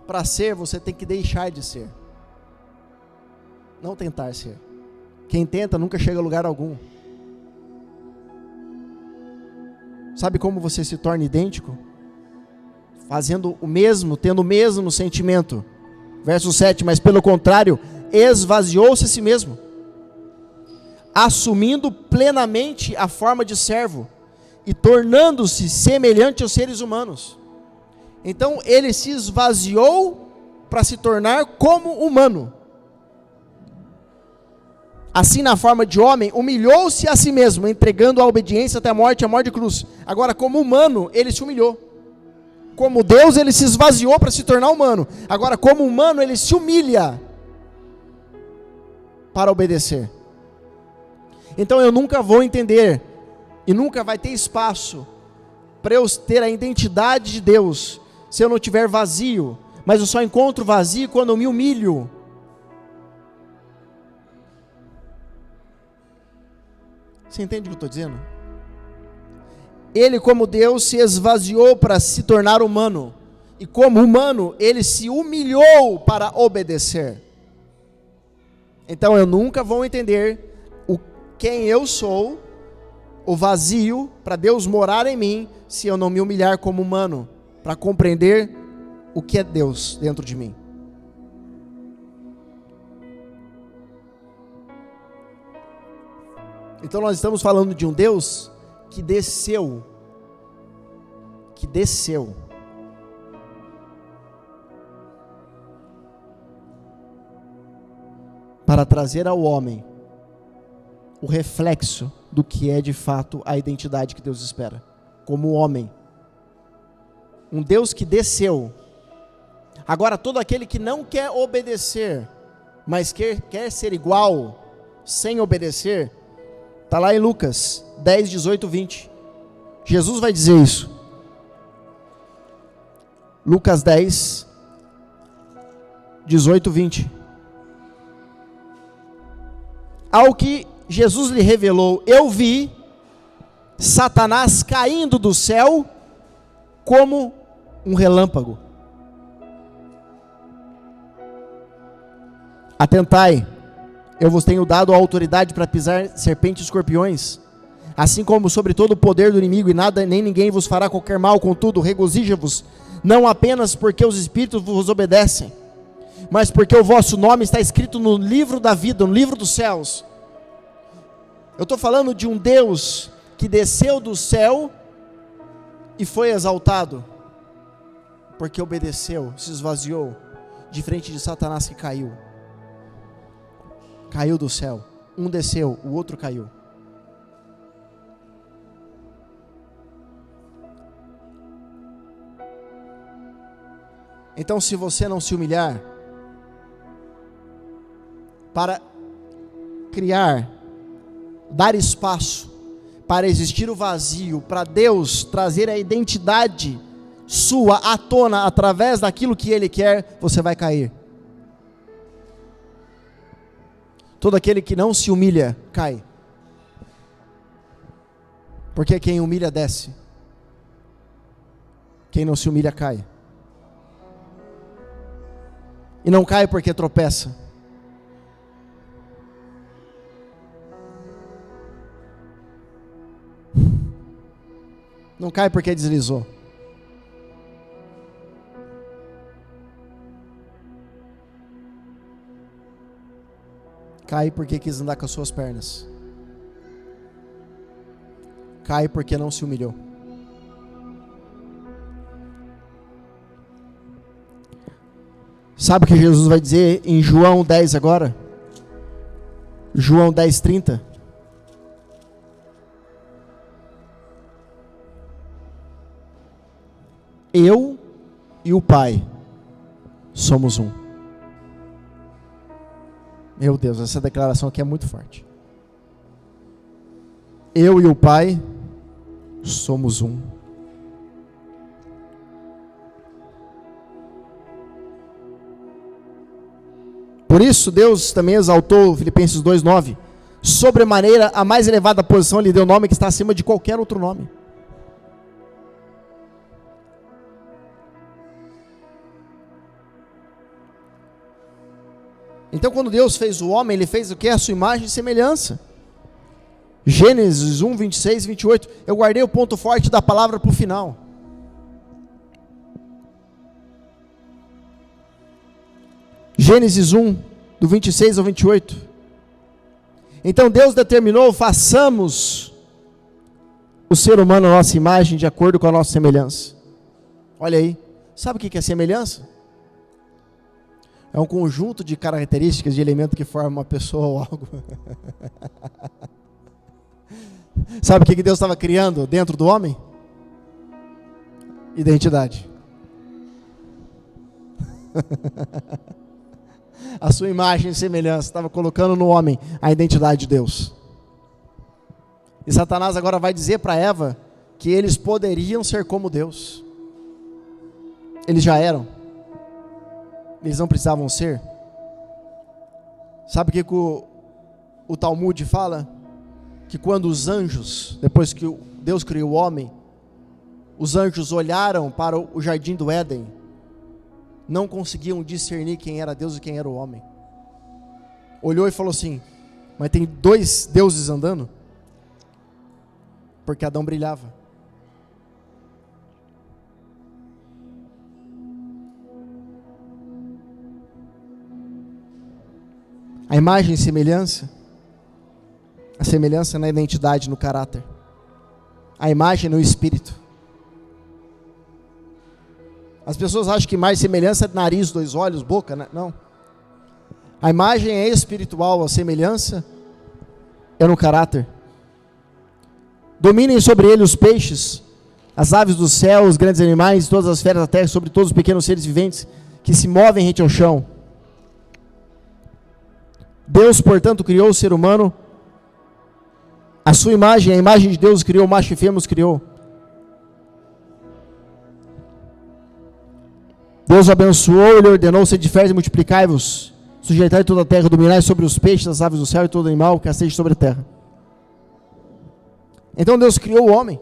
Para ser, você tem que deixar de ser. Não tentar ser. Quem tenta nunca chega a lugar algum. Sabe como você se torna idêntico? Fazendo o mesmo, tendo o mesmo sentimento. Verso 7, mas pelo contrário, esvaziou-se a si mesmo, assumindo plenamente a forma de servo, e tornando-se semelhante aos seres humanos. Então ele se esvaziou para se tornar como humano. Assim, na forma de homem, humilhou-se a si mesmo, entregando a obediência até a morte de cruz. Agora, como humano, ele se humilhou. Como Deus, ele se esvaziou para se tornar humano. Agora, como humano, ele se humilha para obedecer. Então, eu nunca vou entender, e nunca vai ter espaço para eu ter a identidade de Deus, se eu não tiver vazio. Mas eu só encontro vazio quando eu me humilho. Você entende o que eu estou dizendo? ele, como Deus, se esvaziou para se tornar humano. E como humano, ele se humilhou para obedecer. Então eu nunca vou entender quem eu sou, o vazio, para Deus morar em mim, se eu não me humilhar como humano, para compreender o que é Deus dentro de mim. Então nós estamos falando de um Deus que desceu para trazer ao homem o reflexo do que é de fato a identidade que Deus espera, como homem. Um Deus que desceu. Agora, todo aquele que não quer obedecer, mas quer ser igual, sem obedecer, está lá em Lucas 10, 18, 20. Jesus vai dizer isso. Lucas 10, 18, 20. Ao que Jesus lhe revelou, eu vi Satanás caindo do céu como um relâmpago. Atentai, eu vos tenho dado a autoridade para pisar serpentes e escorpiões, assim como sobre todo o poder do inimigo, e nada nem ninguém vos fará qualquer mal. Contudo, regozija-vos, não apenas porque os espíritos vos obedecem, mas porque o vosso nome está escrito no livro da vida, no livro dos céus. Eu estou falando de um Deus que desceu do céu e foi exaltado, porque obedeceu, se esvaziou, diferente de Satanás que caiu do céu. Um desceu, o outro caiu. Então, se você não se humilhar para criar, dar espaço para existir o vazio, para Deus trazer a identidade sua à tona através daquilo que Ele quer, você vai cair. Todo aquele que não se humilha, cai. Porque quem humilha, desce. Quem não se humilha, cai. E não cai porque tropeça. Não cai porque deslizou. Cai porque quis andar com as suas pernas. Cai porque não se humilhou. Sabe o que Jesus vai dizer em João 10 agora? João 10, 30. Eu e o Pai somos um. Meu Deus, essa declaração aqui é muito forte. Eu e o Pai somos um. Por isso Deus também exaltou, Filipenses 2:9, sobremaneira a mais elevada posição lhe deu nome que está acima de qualquer outro nome. Então, quando Deus fez o homem, Ele fez o que? A sua imagem e semelhança. Gênesis 1, 26, 28. Eu guardei o ponto forte da palavra para o final. Gênesis 1, do 26 ao 28. Então Deus determinou, façamos o ser humano a nossa imagem, de acordo com a nossa semelhança. Olha aí, sabe o que é semelhança? É um conjunto de características, de elementos que formam uma pessoa ou algo. Sabe o que Deus estava criando dentro do homem? Identidade. A sua imagem e semelhança, estava colocando no homem a identidade de Deus. E Satanás agora vai dizer para Eva que eles poderiam ser como Deus. Eles já eram. Eles não precisavam ser. Sabe o que o Talmud fala? Que quando os anjos, depois que Deus criou o homem, os anjos olharam para o jardim do Éden, não conseguiam discernir quem era Deus e quem era o homem. Olhou e falou assim: mas tem dois deuses andando? Porque Adão brilhava. A imagem e semelhança, a semelhança na identidade, no caráter, a imagem no espírito. As pessoas acham que imagem e semelhança é nariz, dois olhos, boca, né? Não. A imagem é espiritual, a semelhança é no caráter. Dominem sobre ele os peixes, as aves do céu, os grandes animais, todas as feras da terra, sobre todos os pequenos seres viventes que se movem rente ao chão. Deus, portanto, criou o ser humano, a sua imagem, a imagem de Deus criou, macho e fêmea os criou. Deus o abençoou, ele ordenou: sede férteis e multiplicai-vos, sujeitai toda a terra, dominai sobre os peixes, as aves do céu e todo animal que esteja sobre a terra. Então Deus criou o homem.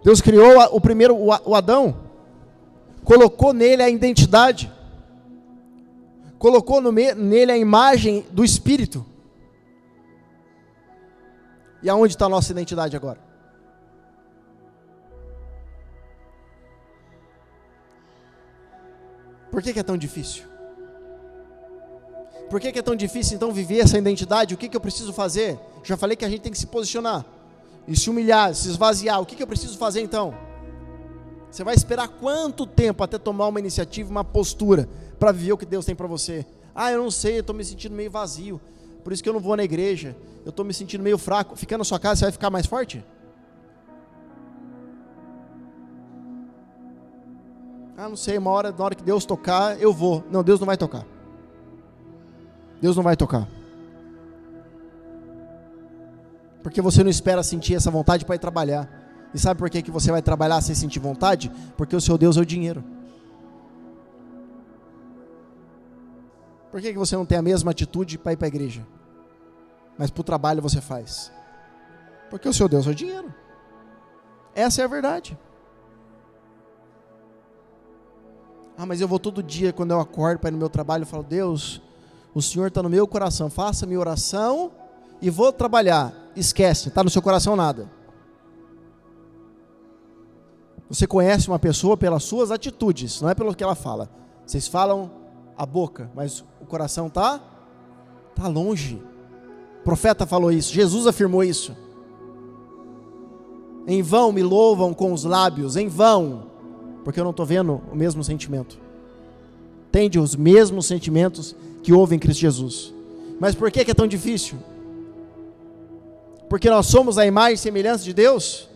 Deus criou o primeiro, o Adão, colocou nele a identidade, colocou nele a imagem do Espírito. E aonde está a nossa identidade agora? Por que é tão difícil? Por que é tão difícil então viver essa identidade? O que eu preciso fazer? Já falei que a gente tem que se posicionar, e se humilhar, se esvaziar. O que eu preciso fazer então? Você vai esperar quanto tempo até tomar uma iniciativa, uma postura, para viver o que Deus tem para você? Ah, eu não sei, eu estou me sentindo meio vazio, por isso que eu não vou na igreja, eu estou me sentindo meio fraco. Ficando na sua casa, você vai ficar mais forte? Ah, não sei, na hora que Deus tocar, eu vou. Não, Deus não vai tocar. Deus não vai tocar. Porque você não espera sentir essa vontade para ir trabalhar. E sabe por que você vai trabalhar sem sentir vontade? Porque o seu Deus é o dinheiro. Por que você não tem a mesma atitude para ir para a igreja, mas para o trabalho você faz? Porque o seu Deus é o dinheiro. Essa é a verdade. Ah, mas eu vou todo dia, quando eu acordo para ir no meu trabalho, eu falo: Deus, o Senhor está no meu coração, faça minha oração e vou trabalhar. Esquece, está no seu coração nada. Você conhece uma pessoa pelas suas atitudes, não é pelo que ela fala. Vocês falam a boca, mas o coração está longe. O profeta falou isso, Jesus afirmou isso. Em vão me louvam com os lábios, em vão, porque eu não estou vendo o mesmo sentimento. Tende os mesmos sentimentos que houve em Cristo Jesus. Mas por que é tão difícil? Porque nós somos a imagem e semelhança de Deus?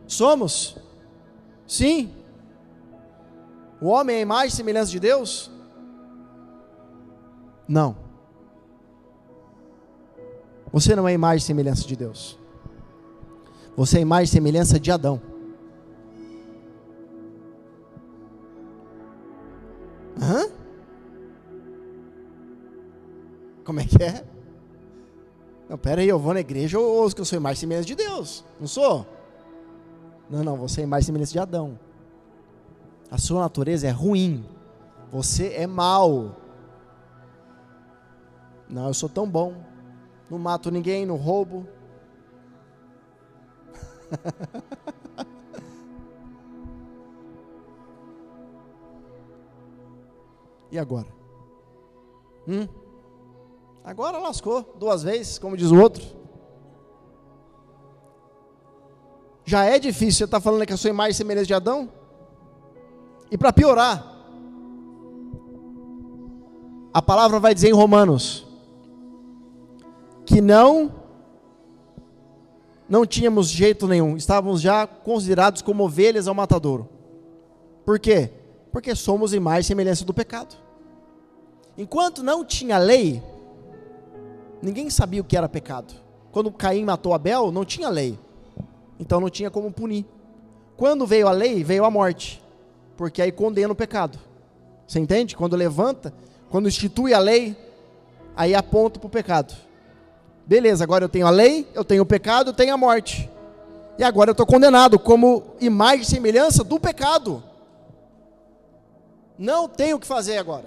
Somos? Sim. O homem é a imagem e semelhança de Deus? Não. Você não é a imagem e semelhança de Deus. Você é a imagem e semelhança de Adão. Hã? Como é que é? Não, pera aí, eu vou na igreja ou ouço que eu sou a imagem e semelhança de Deus? Não sou? Não, você é a imagem e semelhança de Adão. A sua natureza é ruim. Você é mau. Não, eu sou tão bom. Não mato ninguém, não roubo. E agora? Agora lascou, 2 vezes, como diz o outro. Já é difícil, você está falando que a sua imagem e semelhança de Adão? E para piorar, a palavra vai dizer em Romanos, que não tínhamos jeito nenhum, estávamos já considerados como ovelhas ao matadouro. Por quê? Porque somos imagem e semelhança do pecado. Enquanto não tinha lei, ninguém sabia o que era pecado. Quando Caim matou Abel, não tinha lei, então não tinha como punir. Quando veio a lei, veio a morte, porque aí condena o pecado. Você entende? Quando levanta, quando institui a lei, aí aponta para o pecado. Beleza, agora eu tenho a lei, eu tenho o pecado, eu tenho a morte. E agora eu estou condenado como imagem e semelhança do pecado. Não tenho o que fazer agora.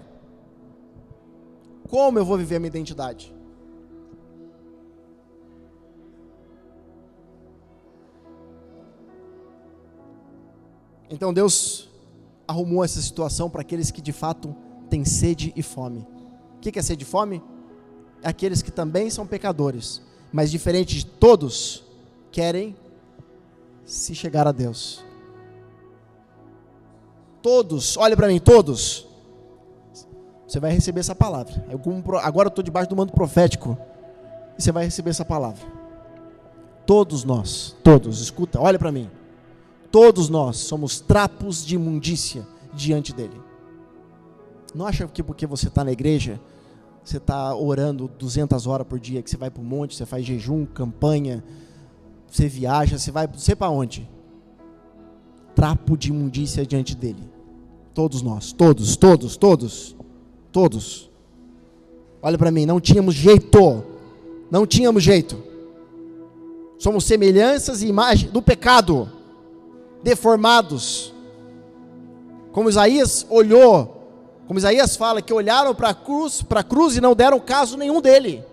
Como eu vou viver a minha identidade? Então Deus arrumou essa situação para aqueles que de fato têm sede e fome. O que é sede e fome? É aqueles que também são pecadores, mas diferente de todos, querem se chegar a Deus. Todos, olha para mim, todos. Você vai receber essa palavra. Agora eu estou debaixo do manto profético. E você vai receber essa palavra. Todos nós, todos, escuta, olha para mim. Todos nós somos trapos de imundícia diante dele. Não acha que porque você está na igreja, você está orando 200 horas por dia, que você vai para o monte, você faz jejum, campanha, você viaja, você vai, não sei para onde. Trapo de imundícia diante dele. Todos nós, todos. Olha para mim, não tínhamos jeito. Somos semelhanças e imagens do pecado, deformados. Como Isaías fala que olharam para a cruz e não deram caso nenhum dele.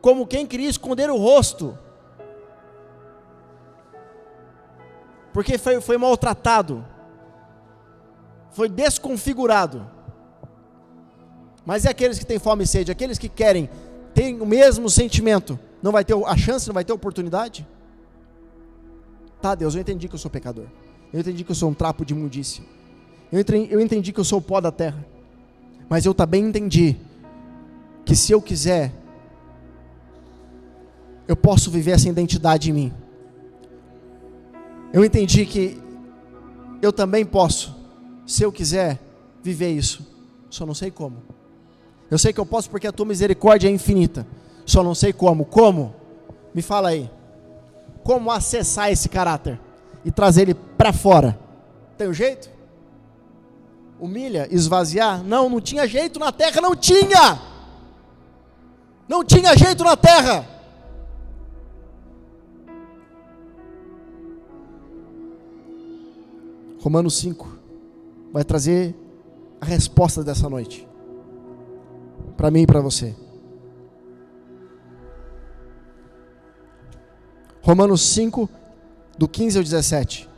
Como quem queria esconder o rosto. Porque foi maltratado. Foi desconfigurado. Mas é aqueles que têm fome e sede, aqueles que querem, têm o mesmo sentimento, não vai ter a chance, não vai ter a oportunidade? Tá, Deus, eu entendi que eu sou pecador. Eu entendi que eu sou um trapo de imundícia. Eu entendi que eu sou o pó da terra. Mas eu também entendi que se eu quiser, eu posso viver essa identidade em mim. Eu entendi que eu também posso, se eu quiser, viver isso. Só não sei como. Eu sei que eu posso porque a tua misericórdia é infinita. Só não sei como. Como? Me fala aí. Como acessar esse caráter e trazer ele para fora? Tem um jeito? Humilha, esvaziar? Não tinha jeito na terra, não tinha! Não tinha jeito na terra! Romanos 5 vai trazer a resposta dessa noite, para mim e para você. Romanos 5, do 15 ao 17.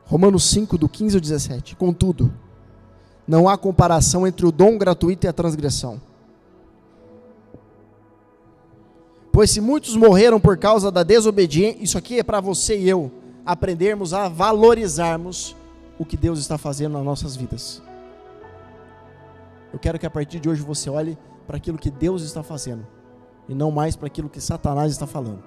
Romanos 5, do 15 ao 17. Contudo, não há comparação entre o dom gratuito e a transgressão. Pois se muitos morreram por causa da desobediência, isso aqui é para você e eu aprendermos a valorizarmos o que Deus está fazendo nas nossas vidas. Eu quero que a partir de hoje você olhe para aquilo que Deus está fazendo e não mais para aquilo que Satanás está falando.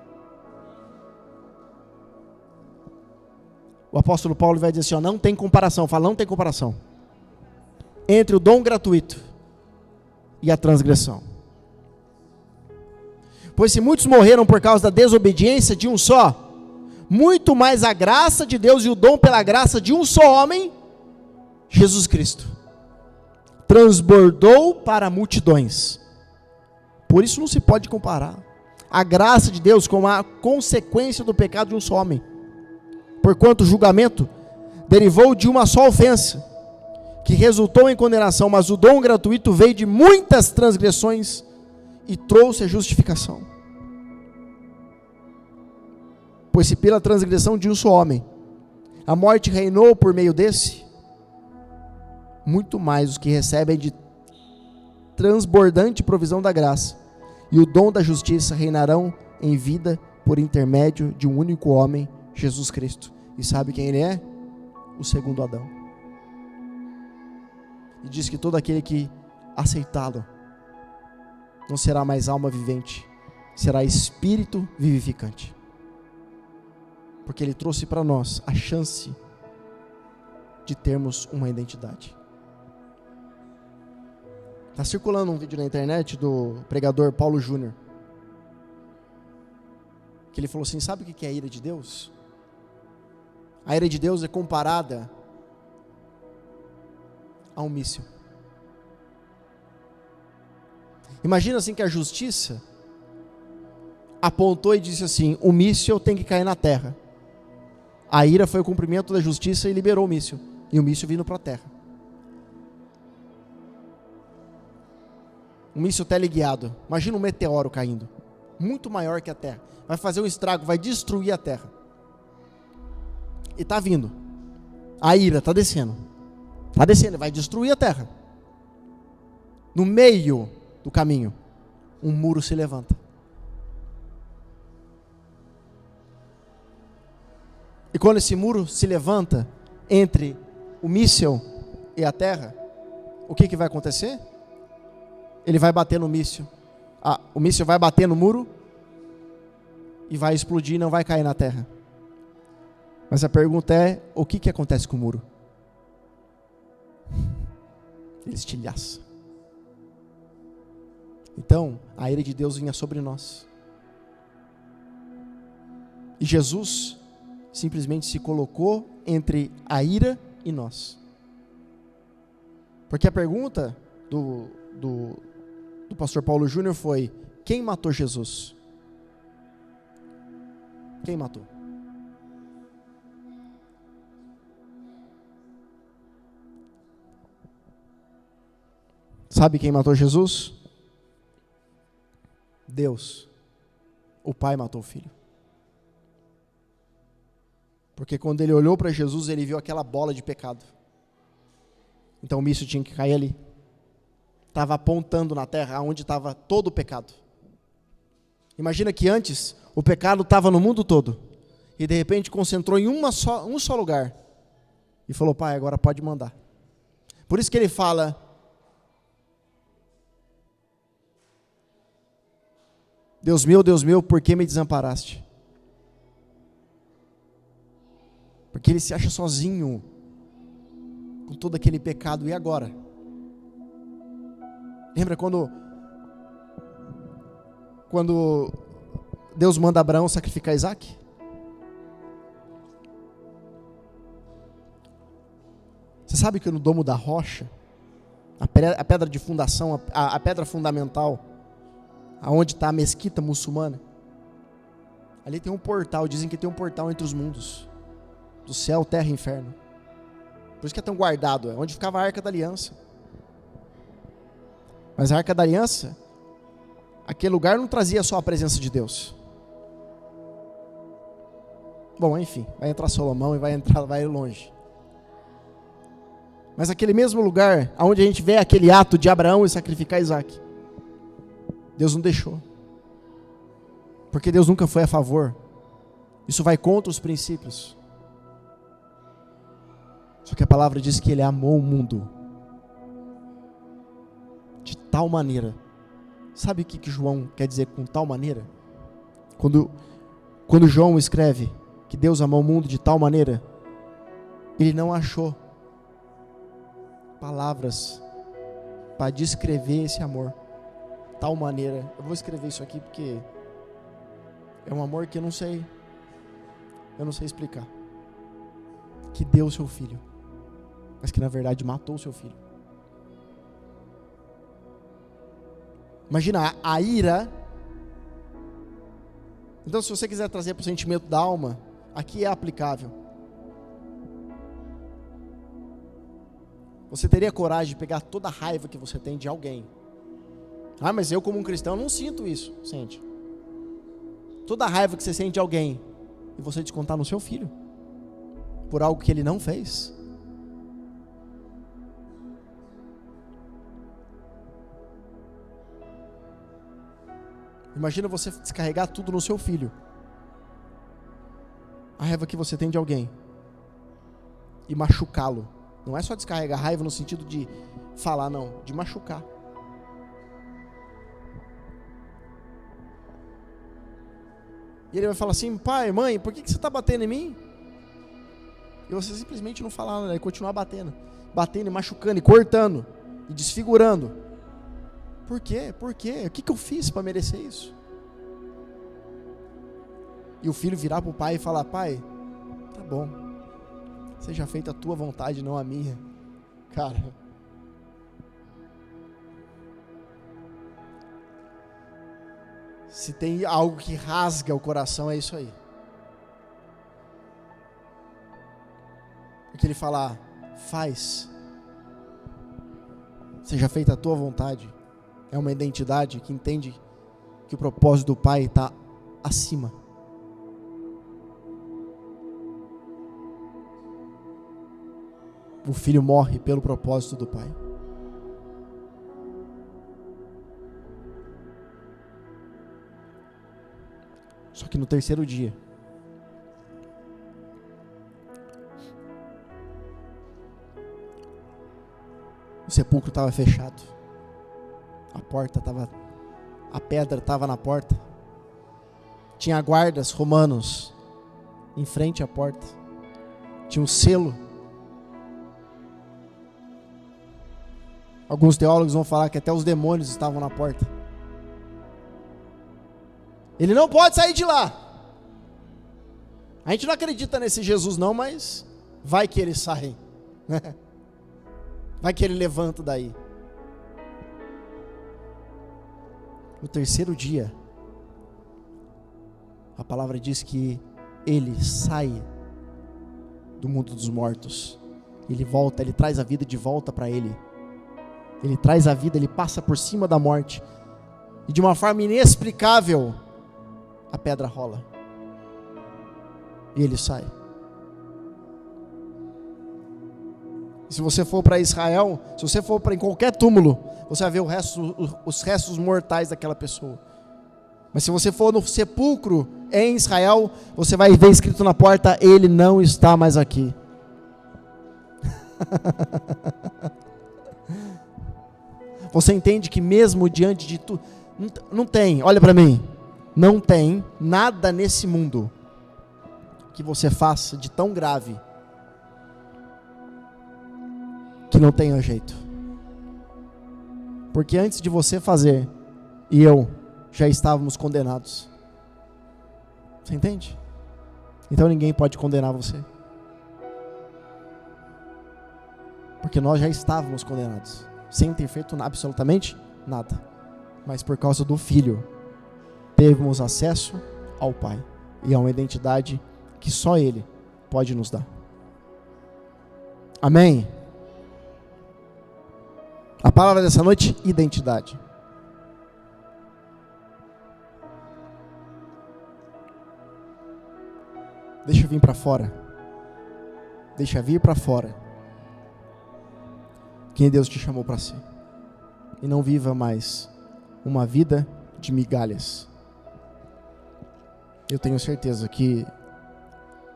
O apóstolo Paulo vai dizer assim, não tem comparação, fala, não tem comparação entre o dom gratuito e a transgressão. Pois se muitos morreram por causa da desobediência de um só, muito mais a graça de Deus e o dom pela graça de um só homem, Jesus Cristo, transbordou para multidões. Por isso não se pode comparar a graça de Deus com a consequência do pecado de um só homem. Porquanto o julgamento derivou de uma só ofensa, que resultou em condenação, mas o dom gratuito veio de muitas transgressões e trouxe a justificação. Pois se pela transgressão de um só homem a morte reinou por meio desse, muito mais os que recebem de transbordante provisão da graça e o dom da justiça reinarão em vida por intermédio de um único homem, Jesus Cristo. E sabe quem ele é? O segundo Adão. E diz que todo aquele que aceitá-lo não será mais alma vivente, será espírito vivificante. Porque ele trouxe para nós a chance de termos uma identidade. Está circulando um vídeo na internet do pregador Paulo Júnior, que ele falou assim, sabe o que é a ira de Deus? A ira de Deus é comparada a um míssil. Imagina assim que a justiça apontou e disse assim: o míssil tem que cair na terra. A ira foi o cumprimento da justiça e liberou o míssil. E o míssil vindo para a terra. Um míssil teleguiado. Imagina um meteoro caindo. Muito maior que a terra. Vai fazer um estrago, vai destruir a terra. E está vindo. A ira está descendo. Está descendo, vai destruir a terra. No meio do caminho, um muro se levanta. E quando esse muro se levanta entre o míssil e a terra, o que vai acontecer? Ele vai bater no míssil. O míssil vai bater no muro e vai explodir e não vai cair na terra. Mas a pergunta é, o que acontece com o muro? Ele estilhaça. Então, a ira de Deus vinha sobre nós. E Jesus simplesmente se colocou entre a ira e nós. Porque a pergunta do pastor Paulo Júnior foi: quem matou Jesus? Quem matou? Sabe quem matou Jesus? Deus. O Pai matou o Filho. Porque quando ele olhou para Jesus, ele viu aquela bola de pecado. Então o míssil tinha que cair ali. Estava apontando na terra onde estava todo o pecado. Imagina que antes o pecado estava no mundo todo. E de repente concentrou em um só lugar. E falou: Pai, agora pode mandar. Por isso que ele fala: Deus meu, por que me desamparaste? Porque ele se acha sozinho com todo aquele pecado. E agora? Lembra quando Deus manda Abraão sacrificar Isaac? Você sabe que no domo da rocha, a pedra de fundação, a pedra fundamental, aonde está a mesquita muçulmana, ali tem um portal. Dizem que tem um portal entre os mundos, do céu, terra e inferno. Por isso que é tão guardado, é onde ficava a Arca da Aliança. Mas a Arca da Aliança, aquele lugar não trazia só a presença de Deus. Bom, enfim, vai entrar Salomão e vai longe. Mas aquele mesmo lugar, onde a gente vê aquele ato de Abraão e sacrificar Isaac, Deus não deixou. Porque Deus nunca foi a favor. Isso vai contra os princípios. Só que a palavra diz que Ele amou o mundo de tal maneira. Sabe o que João quer dizer com tal maneira? Quando João escreve que Deus amou o mundo de tal maneira, ele não achou palavras para descrever esse amor. Tal maneira. Eu vou escrever isso aqui porque é um amor que eu não sei explicar. Que deu o seu filho, mas que na verdade matou o seu filho. Imagina a ira. Então, se você quiser trazer para o sentimento da alma, aqui é aplicável. Você teria coragem de pegar toda a raiva que você tem de alguém? Ah, mas eu como um cristão não sinto isso. Sente. Toda a raiva que você sente de alguém e você descontar no seu filho por algo que ele não fez. Imagina você descarregar tudo no seu filho. A raiva que você tem de alguém e machucá-lo. Não é só descarregar raiva no sentido de falar, não, de machucar. E ele vai falar assim: pai, mãe, por que você está batendo em mim? E você simplesmente não falar nada, ele continuar batendo e machucando, e cortando, e desfigurando. Por quê? Por quê? O que eu fiz para merecer isso? E o filho virar para o pai e falar: pai, tá bom, seja feita a tua vontade, não a minha. Cara, Se tem algo que rasga o coração, é isso aí. Porque ele fala, faz. Seja feita a tua vontade. É uma identidade que entende que o propósito do Pai está acima. O filho morre pelo propósito do Pai. Só que no terceiro dia, o sepulcro estava fechado. A pedra estava na porta. Tinha guardas romanos em frente à porta. Tinha um selo. Alguns teólogos vão falar que até os demônios estavam na porta. Ele não pode sair de lá. A gente não acredita nesse Jesus não, mas vai que ele sai. Vai que ele levanta daí. No terceiro dia, a palavra diz que ele sai do mundo dos mortos. Ele volta, ele traz a vida de volta para ele. Ele traz a vida, ele passa por cima da morte. E de uma forma inexplicável, a pedra rola. E ele sai. E se você for para Israel, se você for para em qualquer túmulo, você vai ver os restos mortais daquela pessoa. Mas se você for no sepulcro em Israel, você vai ver escrito na porta, ele não está mais aqui. Você entende que mesmo diante de tudo, não tem, olha para mim, não tem nada nesse mundo que você faça de tão grave que não tenha jeito. Porque antes de você fazer, e eu, já estávamos condenados. Você entende? Então ninguém pode condenar você. Porque nós já estávamos condenados, sem ter feito absolutamente nada. Mas por causa do Filho, temos acesso ao Pai. E a uma identidade que só Ele pode nos dar. Amém? A palavra dessa noite, identidade. Deixa vir para fora. Deixa vir para fora quem Deus te chamou para ser. E não viva mais uma vida de migalhas. Eu tenho certeza que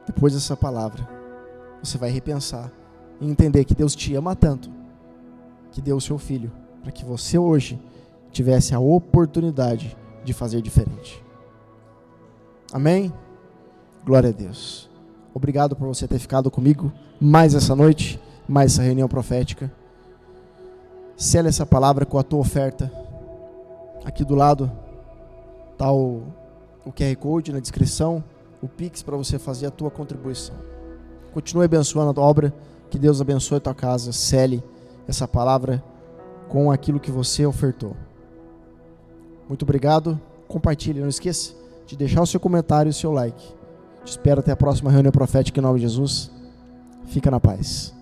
depois dessa palavra você vai repensar e entender que Deus te ama tanto que deu o seu Filho para que você hoje tivesse a oportunidade de fazer diferente. Amém? Glória a Deus. Obrigado por você ter ficado comigo mais essa noite, mais essa reunião profética. Sela essa palavra com a tua oferta. Aqui do lado está o QR Code na descrição, o Pix para você fazer a tua contribuição. Continue abençoando a tua obra, que Deus abençoe a tua casa. Sele essa palavra com aquilo que você ofertou. Muito obrigado. Compartilhe, não esqueça de deixar o seu comentário e o seu like. Te espero até a próxima reunião profética em nome de Jesus. Fica na paz.